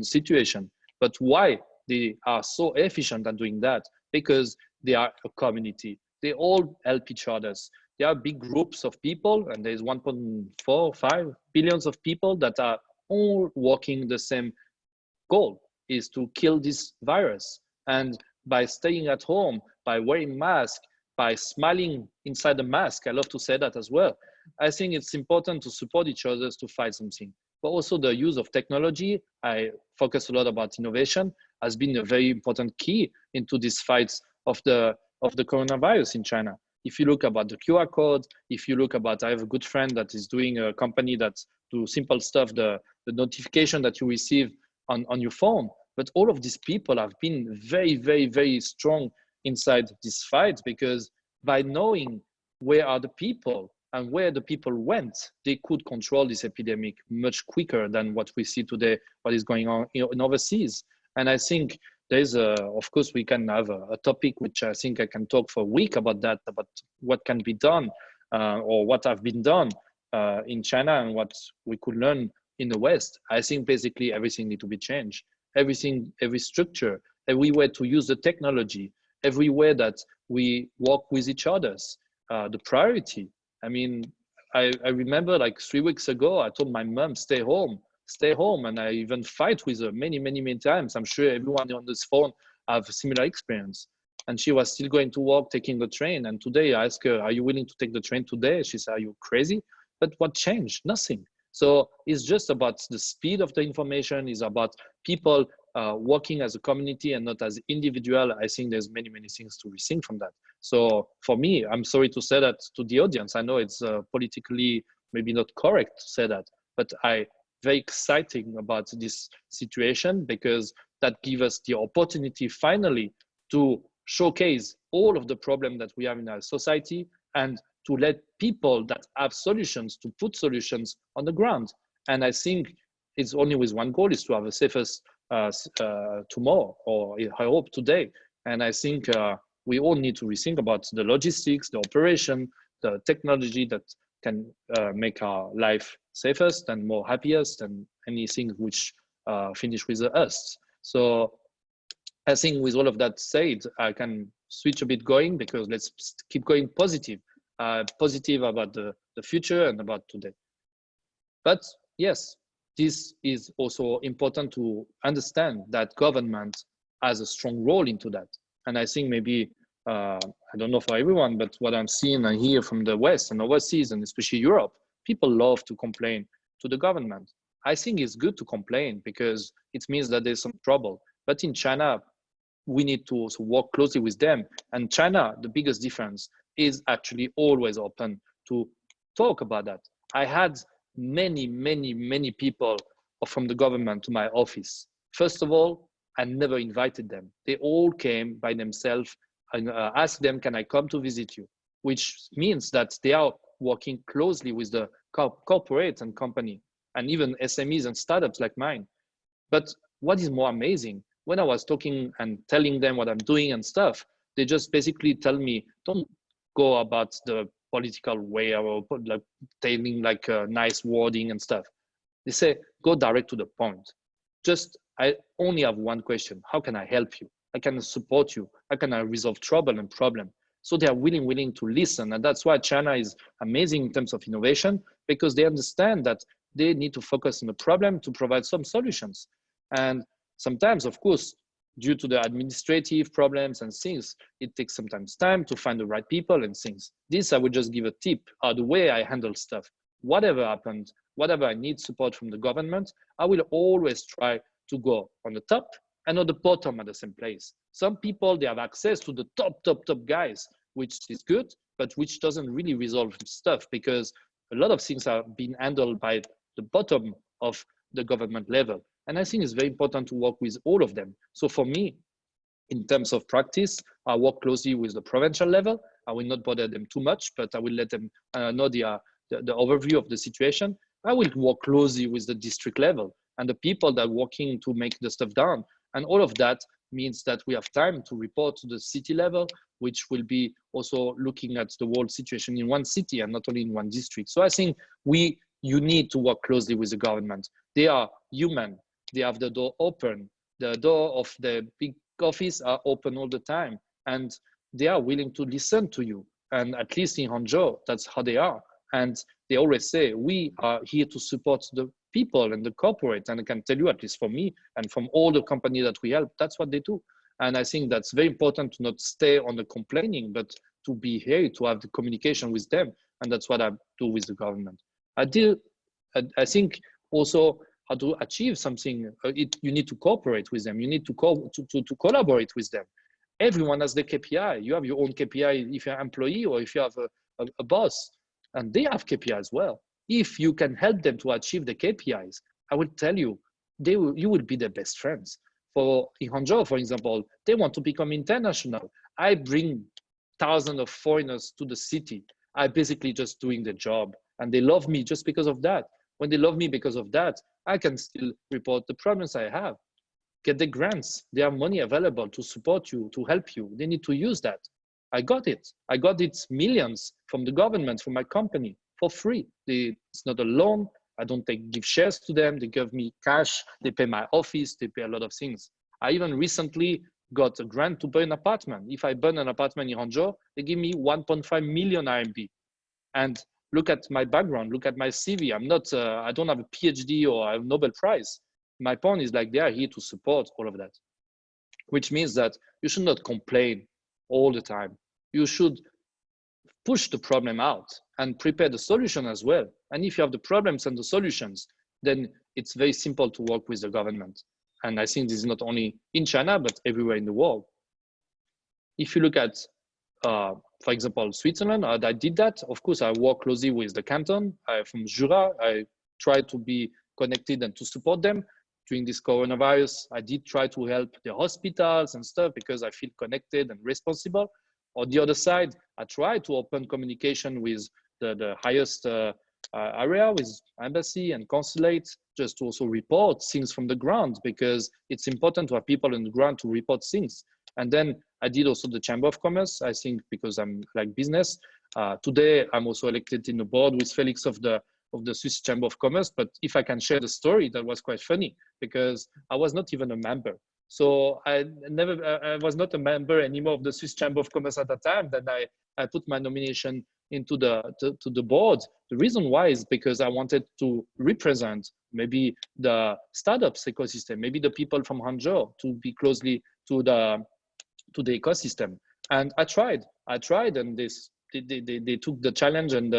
situation. But why they are so efficient at doing that? Because they are a community. They all help each other. There are big groups of people, and there's 1.45 billions of people that are all working the same goal, is to kill this virus. And by staying at home, by wearing masks, by smiling inside the mask, I love to say that as well, I think it's important to support each other to fight something. But also the use of technology, I focus a lot about innovation, has been a very important key into this fight of the coronavirus in China. If you look about the QR code, if you look about, I have a good friend that is doing a company that do simple stuff, the notification that you receive on your phone. But all of these people have been very strong inside this fight, because by knowing where are the people and where the people went, they could control this epidemic much quicker than what we see today, what is going on in overseas. And I think there's of course, we can have a topic which I think I can talk for a week about that, about what can be done or what have been done in China and what we could learn in the West. I think basically everything needs to be changed. Everything, every structure, every way to use the technology, every way that we work with each others, the priority. I mean, I remember like 3 weeks ago, I told my mom, stay home. And I even fight with her many times. I'm sure everyone on this phone have a similar experience. And she was still going to work, taking the train. And today I asked her, are you willing to take the train today? She said, are you crazy? But what changed? Nothing. So it's just about the speed of the information, is about people working as a community and not as individual. I think there's many things to rethink from that. So for me, I'm sorry to say that to the audience. I know it's politically maybe not correct to say that, but very exciting about this situation, because that gives us the opportunity finally to showcase all of the problems that we have in our society, and to let people that have solutions to put solutions on the ground. And I think it's only with one goal, is to have a safest tomorrow, or I hope today. And I think we all need to rethink about the logistics, the operation, the technology that can make our life safest and more happiest, and anything which finish with us. So I think with all of that said, I can switch a bit going, because let's keep going positive, positive about the future and about today. But yes, this is also important to understand that government has a strong role into that. And I think maybe, I don't know for everyone, but what I'm seeing and hear from the West and overseas, and especially Europe, people love to complain to the government. I think it's good to complain because it means that there's some trouble. But in China, we need to also work closely with them. And China, the biggest difference is actually always open to talk about that. I had many people from the government to my office. First of all, I never invited them. They all came by themselves and asked them, can I come to visit you? Which means that they are working closely with the corporate and company, and even SMEs and startups like mine. But what is more amazing, when I was talking and telling them what I'm doing and stuff, they just basically tell me, don't go about the political way or like telling like nice wording and stuff. They say, go direct to the point. I only have one question. How can I help you? How can I support you? How can I resolve trouble and problem? So they are willing to listen. And that's why China is amazing in terms of innovation, because they understand that they need to focus on the problem to provide some solutions. And sometimes, of course, due to the administrative problems and things, it takes sometimes time to find the right people and things. This, I would just give a tip, the way I handle stuff. Whatever happened, whatever I need support from the government, I will always try to go on the top and on the bottom at the same place. Some people, they have access to the top guys, which is good, but which doesn't really resolve stuff, because a lot of things are being handled by the bottom of the government level. And I think it's very important to work with all of them. So for me, in terms of practice, I work closely with the provincial level. I will not bother them too much, but I will let them know the overview of the situation. I will work closely with the district level and the people that are working to make the stuff done. And all of that means that we have time to report to the city level, which will be also looking at the world situation in one city and not only in one district. So I think you need to work closely with the government. They are human. They have the door open. The door of the big office are open all the time, and they are willing to listen to you. And at least in Hangzhou, that's how they are. And they always say, we are here to support the people and the corporate. And I can tell you, at least for me and from all the companies that we help, that's what they do. And I think that's very important to not stay on the complaining, but to be here, to have the communication with them. And that's what I do with the government. I think also how to achieve something, you need to cooperate with them. You need to collaborate with them. Everyone has the KPI. You have your own KPI if you're an employee or if you have a boss, and they have KPI as well. If you can help them to achieve the KPIs, I will tell you, you will be their best friends. In Hangzhou, for example, they want to become international. I bring thousands of foreigners to the city. I basically just doing the job, and they love me just because of that. When they love me because of that, I can still report the problems I have, get the grants. There are money available to support you, to help you. They need to use that. I got it. I got it millions from the government, from my company, for free. It's not a loan. I don't give shares to them. They give me cash. They pay my office. They pay a lot of things. I even recently got a grant to buy an apartment. If I burn an apartment in Hangzhou, they give me 1.5 million RMB. And look at my background. Look at my CV. I don't have a PhD or a Nobel Prize. My point is like they are here to support all of that, which means that you should not complain all the time. You should push the problem out and prepare the solution as well. And if you have the problems and the solutions, then it's very simple to work with the government. And I think this is not only in China, but everywhere in the world. If you look at, for example, Switzerland, I did that. Of course, I work closely with the canton. From Jura, I try to be connected and to support them. During this coronavirus, I did try to help the hospitals and stuff because I feel connected and responsible. On the other side, I try to open communication with the highest area, with embassy and consulate, just to also report things from the ground, because it's important to have people on the ground to report things. And then I did also the Chamber of Commerce, I think, because I'm like business. Today, I'm also elected in the board with Felix of the Swiss Chamber of Commerce. But if I can share the story, that was quite funny because I was not even a member. So I was not a member anymore of the Swiss Chamber of Commerce at that time. Then I put my nomination into the board. The reason why is because I wanted to represent maybe the startups ecosystem, maybe the people from Hangzhou, to be closely to the ecosystem. And I tried, and they took the challenge and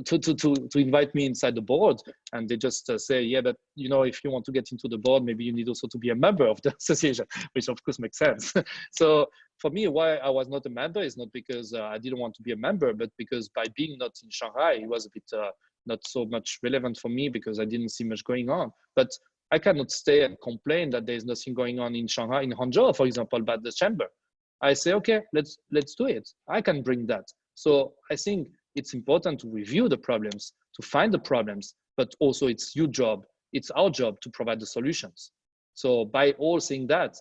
to invite me inside the board. And they just say, yeah, but you know, if you want to get into the board, maybe you need also to be a member of the association, which of course makes sense. So for me, why I was not a member is not because I didn't want to be a member, but because by being not in Shanghai, it was a bit not so much relevant for me because I didn't see much going on. But I cannot stay and complain that there's nothing going on in Shanghai, in Hangzhou, for example, about the chamber. I say, okay, let's do it. I can bring that. So I think it's important to review the problems, to find the problems, but also it's your job, it's our job to provide the solutions. So by all saying that,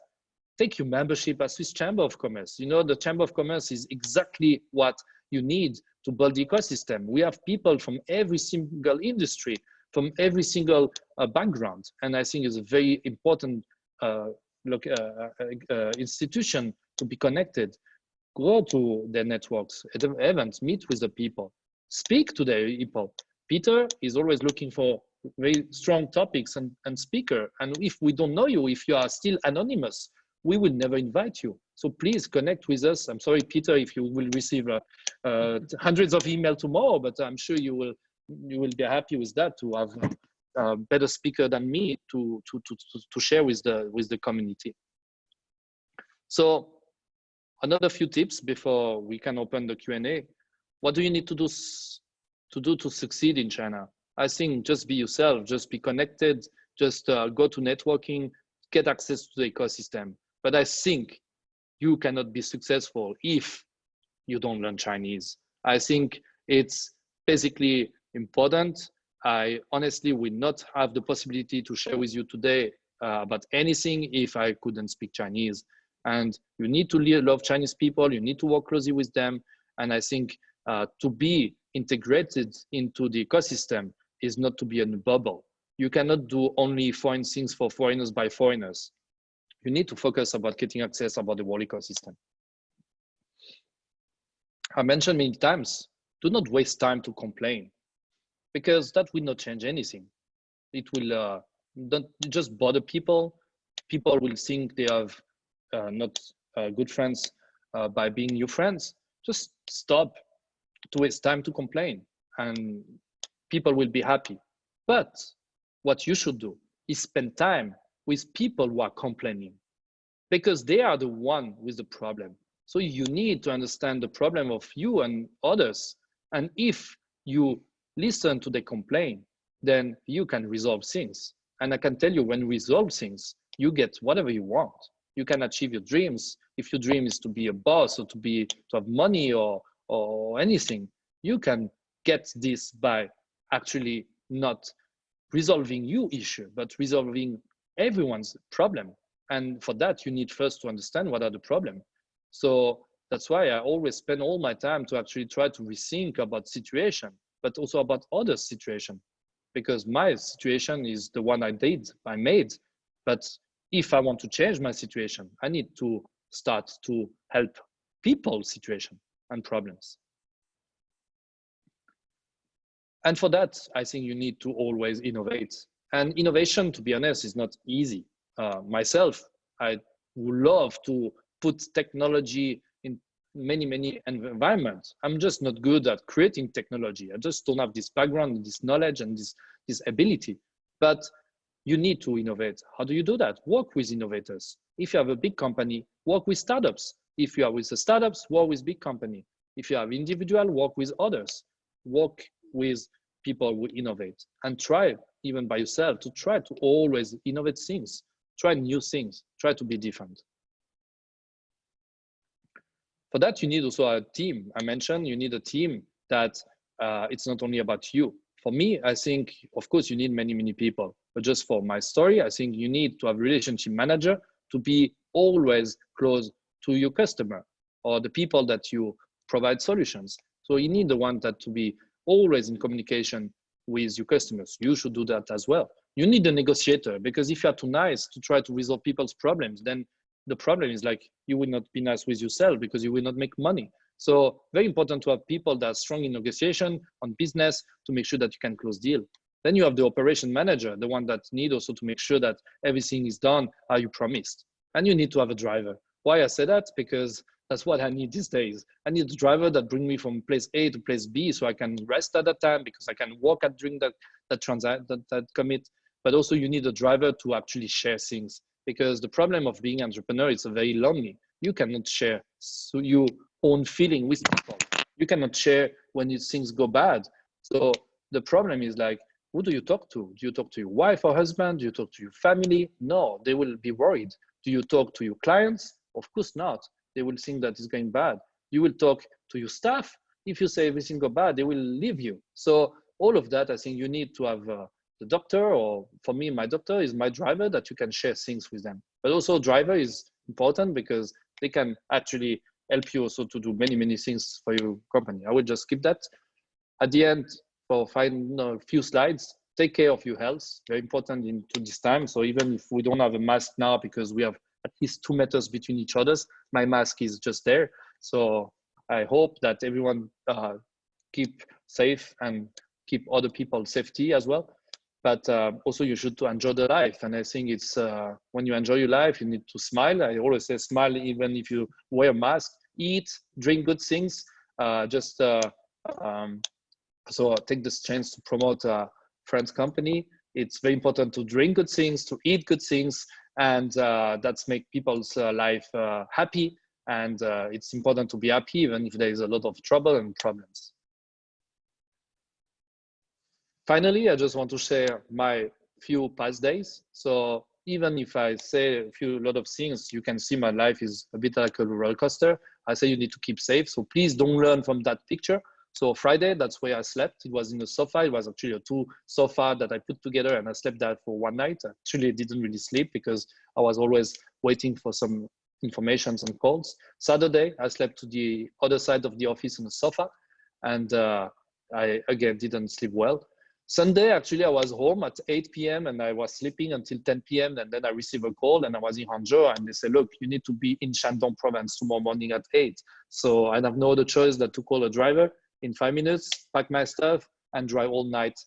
take your membership at Swiss Chamber of Commerce. You know, the Chamber of Commerce is exactly what you need to build the ecosystem. We have people from every single industry, from every single background. And I think it's a very important institution to be connected. Go to their networks, at events, meet with the people, speak to the people. Peter is always looking for very strong topics and speaker. And if we don't know you, if you are still anonymous, we will never invite you. So please connect with us. I'm sorry, Peter, if you will receive hundreds of emails tomorrow, but I'm sure you will be happy with that, to have a better speaker than me to share with the community. So another few tips before we can open the Q&A. What do you need to do to succeed in China? I think just be yourself, just be connected, just go to networking, get access to the ecosystem. But I think you cannot be successful if you don't learn Chinese. I think it's basically important. I honestly will not have the possibility to share with you today about anything if I couldn't speak Chinese. And you need to love Chinese people, you need to work closely with them. And I think to be integrated into the ecosystem is not to be in a bubble. You cannot do only foreign things for foreigners by foreigners. You need to focus about getting access about the whole ecosystem. I mentioned many times, do not waste time to complain, because that will not change anything. It will don't just bother people. People will think they have not good friends by being your friends. Just stop to waste time to complain and people will be happy. But what you should do is spend time with people who are complaining, because they are the one with the problem. So you need to understand the problem of you and others. And if you listen to the complaint, then you can resolve things. And I can tell you, when you resolve things, you get whatever you want. You can achieve your dreams. If your dream is to be a boss or to have money or anything, you can get this by actually not resolving your issue, but resolving everyone's problem. And for that, you need first to understand what are the problems. So that's why I always spend all my time to actually try to rethink about situation, but also about other situation, because my situation is the one I made. But if I want to change my situation, I need to start to help people's situation and problems. And for that, I think you need to always innovate. And innovation, to be honest, is not easy. Myself, I would love to put technology in many environments. I'm just not good at creating technology. I just don't have this background, this knowledge, and this ability. But you need to innovate. How do you do that? Work with innovators. If you have a big company, work with startups. If you are with the startups, work with big company. If you have individual, work with others. Work with people who innovate, and try even by yourself to try to always innovate things, try new things, try to be different. For that, you need also a team. I mentioned you need a team that it's not only about you. For me, I think, of course, you need many people. But just for my story, I think you need to have a relationship manager to be always close to your customer or the people that you provide solutions. So you need the one that to be always in communication with your customers. You should do that as well. You need a negotiator, because if you are too nice to try to resolve people's problems, then the problem is like you will not be nice with yourself because you will not make money. So very important to have people that are strong in negotiation on business to make sure that you can close deal. Then you have the operation manager, the one that need also to make sure that everything is done how you promised. And you need to have a driver. Why I say that? Because that's what I need these days. I need a driver that bring me from place A to place B so I can rest at that time, because I can walk at during that commit. But also you need a driver to actually share things, because the problem of being an entrepreneur is very lonely. You cannot share your own feeling with people. You cannot share when things go bad. So the problem is like, who do you talk to? Do you talk to your wife or husband? Do you talk to your family? No, they will be worried. Do you talk to your clients? Of course not. They will think that it's going bad. You will talk to your staff. If you say everything go bad, they will leave you. So all of that, I think you need to have the doctor, or for me, my doctor is my driver, that you can share things with them. But also driver is important because they can actually help you also to do many, many things for your company. I will just skip that. At the end, for a few slides, take care of your health. Very important into this time. So even if we don't have a mask now, because we have at least 2 meters between each others, my mask is just there. So I hope that everyone keep safe and keep other people's safety as well. But also you should to enjoy the life. And I think it's when you enjoy your life, you need to smile. I always say smile even if you wear a mask. Eat, drink good things. So take this chance to promote friend's company. It's very important to drink good things, to eat good things, and that's make people's life happy. And it's important to be happy even if there is a lot of trouble and problems. Finally, I just want to share my few past days. So even if I say a lot of things, you can see my life is a bit like a roller coaster. I say you need to keep safe. So please don't learn from that picture. So Friday, that's where I slept. It was in a sofa. It was actually a 2 sofa that I put together, and I slept there for one night. Actually, I didn't really sleep because I was always waiting for some informations and calls. Saturday, I slept to the other side of the office on the sofa, and I again didn't sleep well. Sunday, actually, I was home at 8 p.m. and I was sleeping until 10 p.m. And then I received a call, and I was in Hangzhou, and they said, look, you need to be in Shandong province tomorrow morning at 8. So I have no other choice than to call a driver in 5 minutes, pack my stuff, and drive all night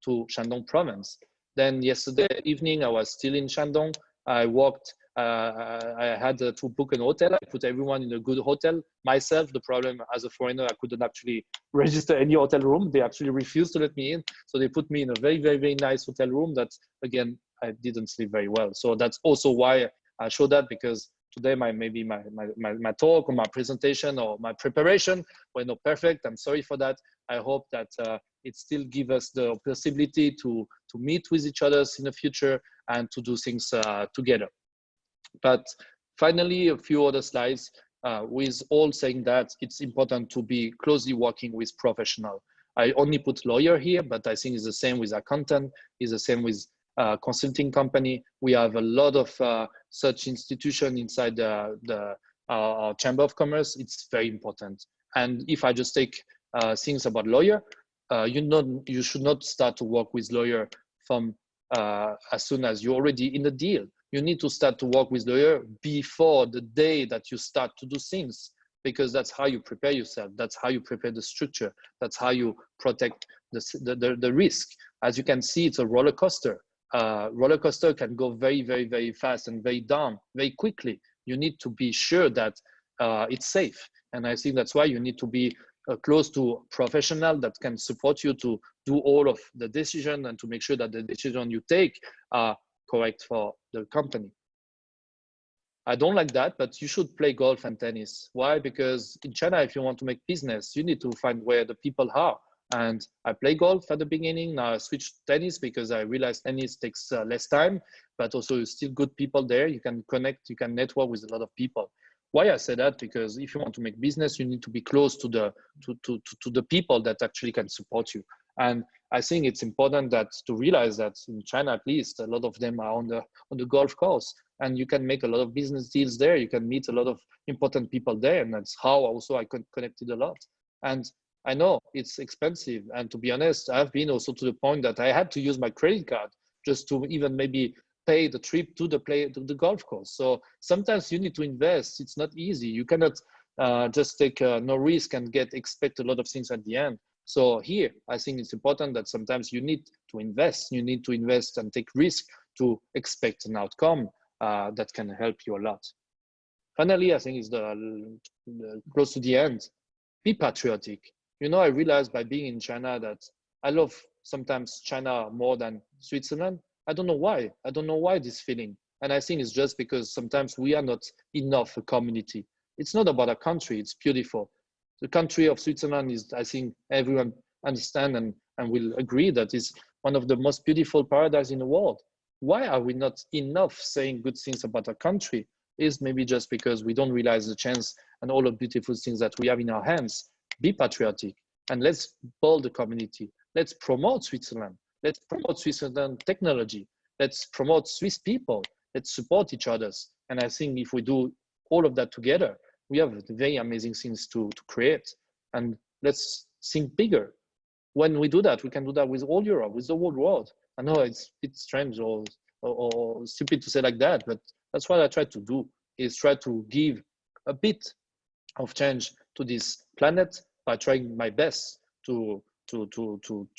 to Shandong province. Then yesterday evening, I was still in Shandong. I walked, I had to book an hotel. I put everyone in a good hotel. Myself, the problem as a foreigner, I couldn't actually register any hotel room. They actually refused to let me in. So they put me in a very, very, very nice hotel room that, again, I didn't sleep very well. So that's also why I show that, because today maybe my talk or my presentation or my preparation were not perfect. I'm sorry for that. I hope that it still gives us the possibility to meet with each other in the future and to do things together. But finally, a few other slides with all saying that it's important to be closely working with professionals. I only put lawyer here, but I think it's the same with accountant, it's the same with consulting company. We have a lot of such institution inside our Chamber of Commerce. It's very important. And if I just take things about lawyer, you should not start to work with lawyer from as soon as you're already in the deal. You need to start to work with lawyer before the day that you start to do things, because that's how you prepare yourself. That's how you prepare the structure. That's how you protect the risk. As you can see, it's a roller coaster. Roller coaster can go very, very, very fast and very down very quickly. You need to be sure that it's safe. And I think that's why you need to be close to a professional that can support you to do all of the decision and to make sure that the decision you take are correct for the company. I don't like that, but you should play golf and tennis. Why? Because in China, if you want to make business, you need to find where the people are. And I play golf at the beginning. Now I switched to tennis because I realized tennis takes less time, but also still good people there. You can connect, you can network with a lot of people. Why I say that? Because if you want to make business, you need to be close to the people that actually can support you. And I think it's important that to realize that in China, at least, a lot of them are on the golf course, and you can make a lot of business deals there. You can meet a lot of important people there, and that's how also I connected a lot. And I know it's expensive. And to be honest, I've been also to the point that I had to use my credit card just to even maybe pay the trip to the golf course. So sometimes you need to invest. It's not easy. You cannot just take no risk and expect a lot of things at the end. So here, I think it's important that sometimes you need to invest. You need to invest and take risk to expect an outcome that can help you a lot. Finally, I think it's close to the end. Be patriotic. You know, I realized by being in China that I love sometimes China more than Switzerland. I don't know why. I don't know why this feeling. And I think it's just because sometimes we are not enough a community. It's not about a country. It's beautiful. The country of Switzerland is, I think everyone understand and will agree that is one of the most beautiful paradise in the world. Why are we not enough saying good things about our country? Is maybe just because we don't realize the chance and all the beautiful things that we have in our hands. Be patriotic and let's build the community. Let's promote Switzerland. Let's promote Switzerland technology. Let's promote Swiss people. Let's support each other. And I think if we do all of that together, we have very amazing things to create. And let's think bigger. When we do that, we can do that with all Europe, with the whole world. I know it's strange or stupid to say like that, but that's what I try to do, is try to give a bit of change to this planet by trying my best to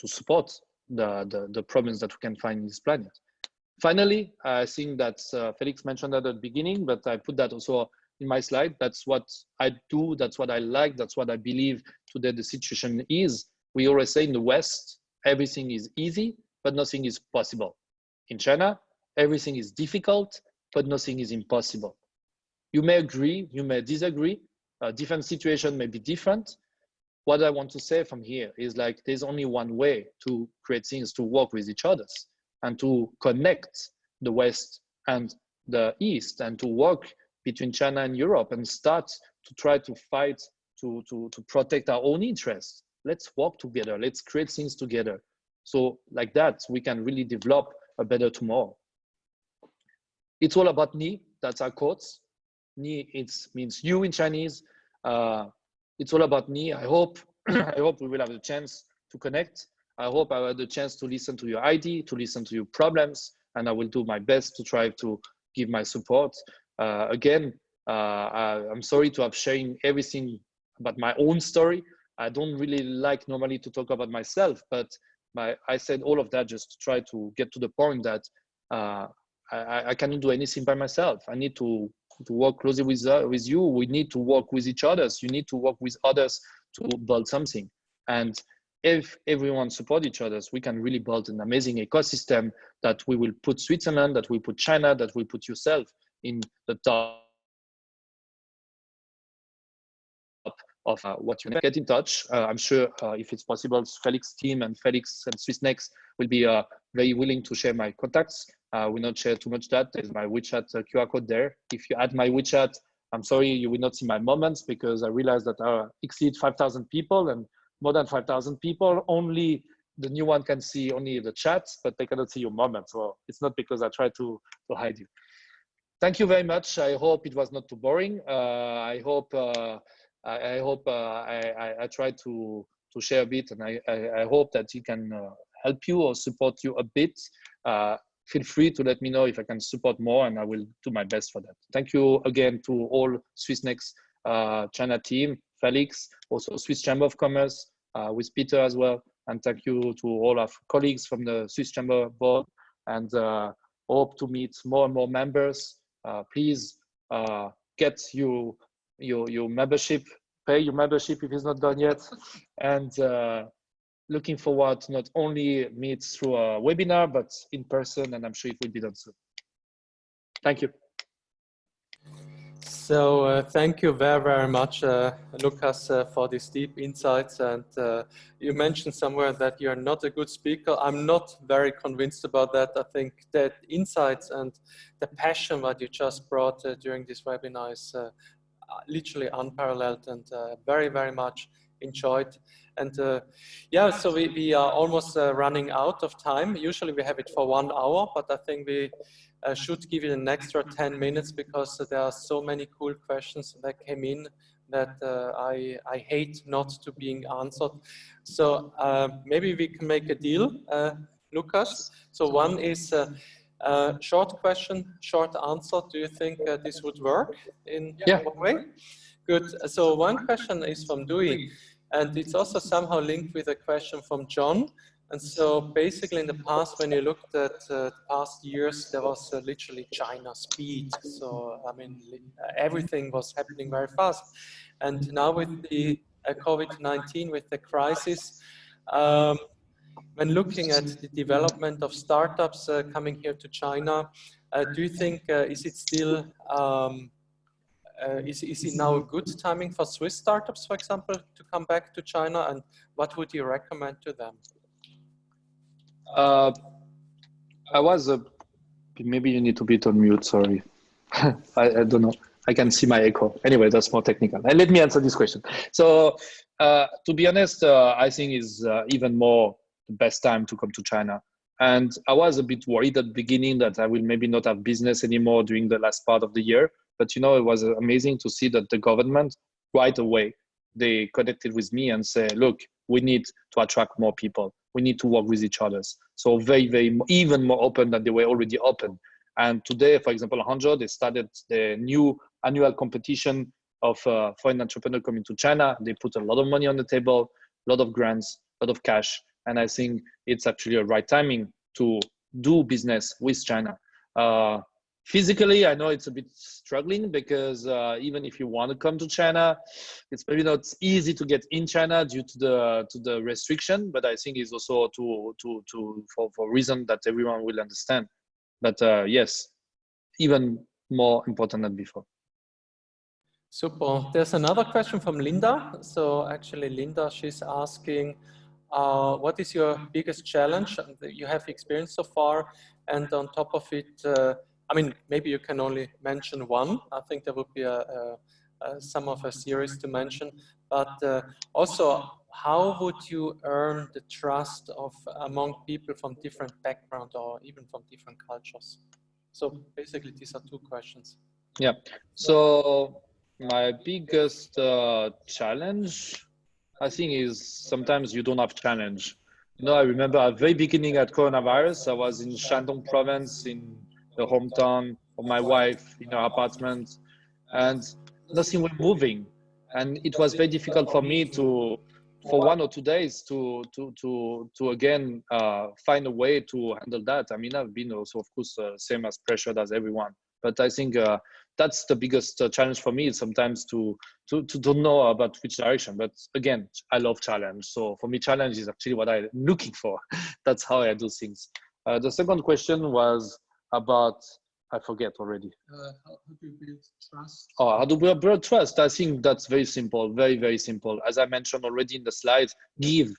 support the problems that we can find in this planet. Finally, I think that Felix mentioned that at the beginning, but I put that also in my slide. That's what I do. That's what I like. That's what I believe today the situation is. We always say in the West, everything is easy, but nothing is possible. In China, everything is difficult, but nothing is impossible. You may agree, you may disagree. Different situation may be different. What I want to say from here is like, there's only one way to create things to work with each other and to connect the West and the East and to work between China and Europe and start to try to fight to protect our own interests. Let's work together. Let's create things together. So like that, we can really develop a better tomorrow. It's all about ni. That's our quotes. Ni, it means you in Chinese. It's all about ni. I hope I hope we will have the chance to connect. I hope I had the chance to listen to your idea, to listen to your problems, and I will do my best to try to give my support. Again, I'm sorry to have sharing everything about my own story. I don't really like normally to talk about myself, but I said all of that just to try to get to the point that I cannot do anything by myself. I need to work closely with you. We need to work with each other. You need to work with others to build something. And if everyone support each other, we can really build an amazing ecosystem that we will put Switzerland, that we put China, that we put yourself in the top of what you get in touch. I'm sure if it's possible, Felix team and Felix and SwissNext will be very willing to share my contacts. Will not share too much that. There's my WeChat QR code there. If you add my WeChat, I'm sorry you will not see my moments because I realized that I exceed 5,000 people and more than 5,000 people. Only the new one can see only the chats, but they cannot see your moments. So it's not because I try to hide you. Thank you very much. I hope it was not too boring. I hope I tried to share a bit, and I hope that it can help you or support you a bit. Feel free to let me know if I can support more, and I will do my best for that. Thank you again to all SwissNext China team, Felix, also Swiss Chamber of Commerce, with Peter as well. And thank you to all our colleagues from the Swiss Chamber board, and hope to meet more and more members. Please get your membership, pay your membership if it's not done yet. And looking forward to not only meet through a webinar, but in person, and I'm sure it will be done soon. Thank you. So thank you very, very much, Lucas, for these deep insights. And you mentioned somewhere that you're not a good speaker. I'm not very convinced about that. I think that insights and the passion that you just brought during this webinar is literally unparalleled, and very, very much enjoyed. And yeah, so we are almost running out of time. Usually we have it for 1 hour, but I think we should give it an extra 10 minutes because there are so many cool questions that came in that I hate not to being answered. So maybe we can make a deal, Lucas. So one is short question, short answer. Do you think this would work in one way? Good. So one question is from Dewey, and it's also somehow linked with a question from John. And so basically in the past, when you looked at the past years, there was literally China speed. So, I mean, everything was happening very fast. And now with the COVID-19, with the crisis, when looking at the development of startups coming here to China, do you think, is it still, is it now a good timing for Swiss startups, for example, to come back to China? And what would you recommend to them? I was maybe you need to be on mute, sorry. I don't know. I can see my echo. Anyway, that's more technical. And let me answer this question. So to be honest, I think is even more the best time to come to China. And I was a bit worried at the beginning that I will maybe not have business anymore during the last part of the year. But you know, it was amazing to see that the government right away, they connected with me and say, look, we need to attract more people. We need to work with each other. So even more open than they were already open. And today, for example, Hangzhou, they started the new annual competition of foreign entrepreneurs coming to China. They put a lot of money on the table, a lot of grants, a lot of cash. And I think it's actually a right timing to do business with China. Physically, I know it's a bit struggling because even if you want to come to China, it's maybe not easy to get in China due to the restriction. But I think it's also for reason that everyone will understand. But yes, even more important than before. Super. There's another question from Linda. So actually, Linda, she's asking, what is your biggest challenge that you have experienced so far? And on top of it, I mean, maybe you can only mention one. I think there would be some of a series to mention. But also, how would you earn the trust of among people from different backgrounds or even from different cultures? So basically, these are two questions. Yeah. So my biggest challenge, I think, is sometimes you don't have challenge. You know, I remember at the very beginning at coronavirus, I was in Shandong province in the hometown of my wife in her apartment, and nothing was moving. And it was very difficult for me to, for 1 or 2 days, to again find a way to handle that. I mean, I've been also, of course, same as pressured as everyone. But I think that's the biggest challenge for me, sometimes to don't know about which direction. But again, I love challenge. So for me, challenge is actually what I'm looking for. That's how I do things. The second question was about, I forget already. How do you build trust? Oh, how do we build trust? I think that's very simple, very, very simple. As I mentioned already in the slides, give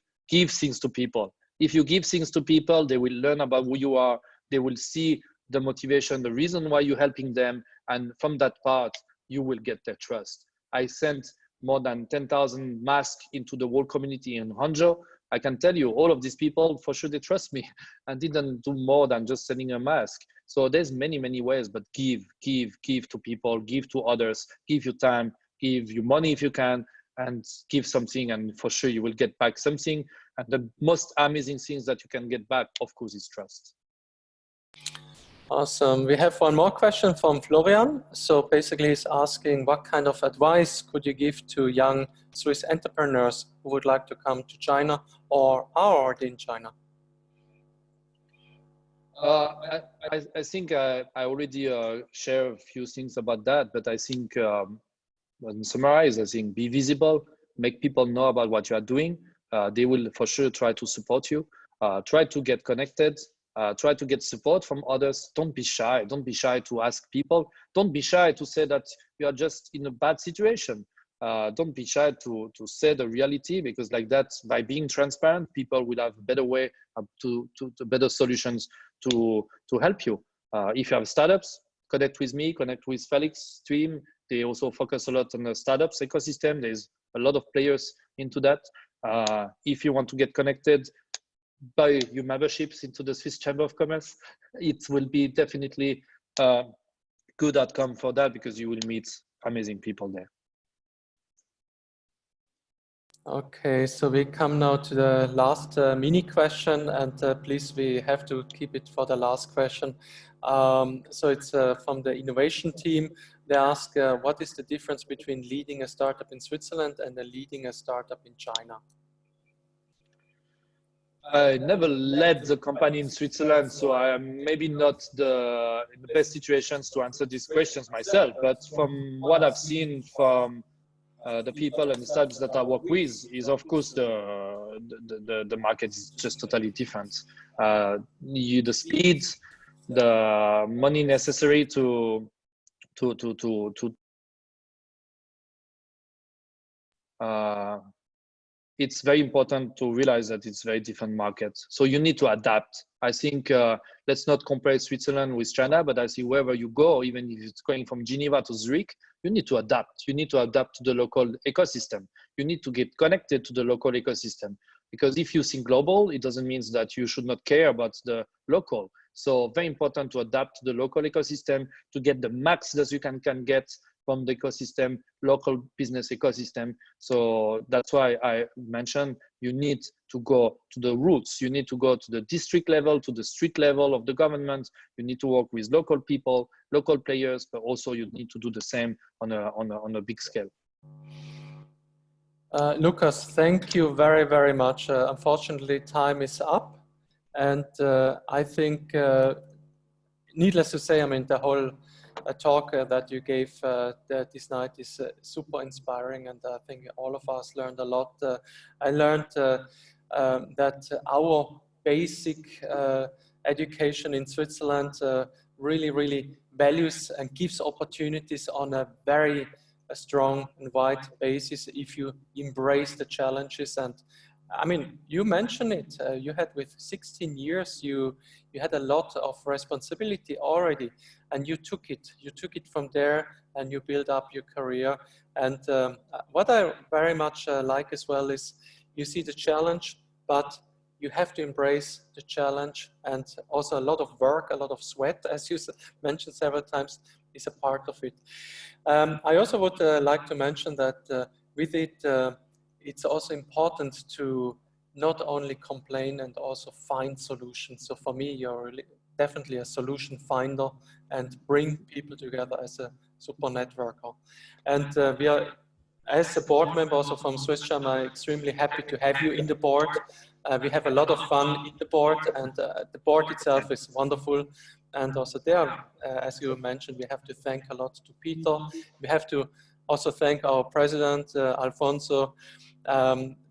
things to people. If you give things to people, they will learn about who you are. They will see the motivation, the reason why you're helping them. And from that part, you will get their trust. I sent more than 10,000 masks into the whole community in Hangzhou. I can tell you, all of these people, for sure, they trust me and didn't do more than just sending a mask. So there's many, many ways, but give to people, give to others, give your time, give you money if you can, and give something, and for sure you will get back something. And the most amazing things that you can get back, of course, is trust. Awesome. We have one more question from Florian. So basically he's asking, what kind of advice could you give to young Swiss entrepreneurs who would like to come to China or are already in China? I think I already share a few things about that, but I think in summarize, I think be visible, make people know about what you are doing. They will for sure try to support you. Try to get connected. Try to get support from others. Don't be shy. Don't be shy to ask people. Don't be shy to say that you are just in a bad situation. Don't be shy to say the reality, because like that, by being transparent, people will have a better way to better solutions to help you. If you have startups, connect with me, connect with Felix's team. They also focus a lot on the startups ecosystem. There's a lot of players into that. If you want to get connected, buy your memberships into the Swiss Chamber of Commerce. It will be definitely a good outcome for that, because you will meet amazing people there. Okay, so we come now to the last mini question, and please, we have to keep it for the last question. So it's from the innovation team. They ask, what is the difference between leading a startup in Switzerland and leading a startup in China? I never led the company in Switzerland, so I am maybe not in the best situations to answer these questions myself. But from what I've seen from the people and the startups that I work with, is of course the market is just totally different. The speed, the money necessary to it's very important to realize that it's very different markets. So you need to adapt. I think let's not compare Switzerland with China, but I see wherever you go, even if it's going from Geneva to Zurich, you need to adapt. You need to adapt to the local ecosystem. You need to get connected to the local ecosystem. Because if you think global, it doesn't mean that you should not care about the local. So very important to adapt to the local ecosystem to get the max that you can get from the ecosystem, local business ecosystem. So that's why I mentioned you need to go to the roots. You need to go to the district level, to the street level of the government. You need to work with local people, local players, but also you need to do the same on a big scale. Lucas, thank you very, very much. Unfortunately, time is up. And I think, needless to say, I mean, the whole talk that you gave this night is super inspiring, and I think all of us learned a lot. I learned that our basic education in Switzerland really, really values and gives opportunities on a very strong and wide basis if you embrace the challenges. And I mean, you mentioned it, you had with 16 years, you had a lot of responsibility already, and you took it from there, and you build up your career. And what I very much like as well is you see the challenge, but you have to embrace the challenge, and also a lot of work, a lot of sweat, as you mentioned several times, is a part of it. I also would like to mention that with it, it's also important to not only complain and also find solutions. So for me, you're really definitely a solution finder and bring people together as a super networker. And we are, as a board member also from SwissCharm, I'm extremely happy to have you in the board. We have a lot of fun in the board, and the board itself is wonderful. And also there, as you mentioned, we have to thank a lot to Peter. We have to also thank our president, Alfonso,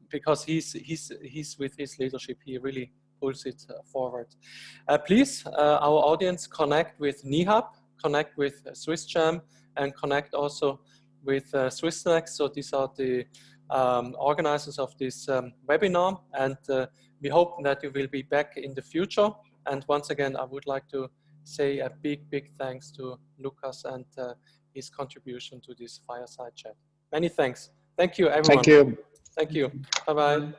because he's with his leadership, he really pulls it forward. Please, our audience, connect with Nihab, connect with SwissCharm, and connect also with SwissNext. So these are the organizers of this webinar, and we hope that you will be back in the future. And once again, I would like to say a big, big thanks to Lucas and his contribution to this fireside chat. Many thanks. Thank you, everyone. Thank you. Thank you. Bye-bye.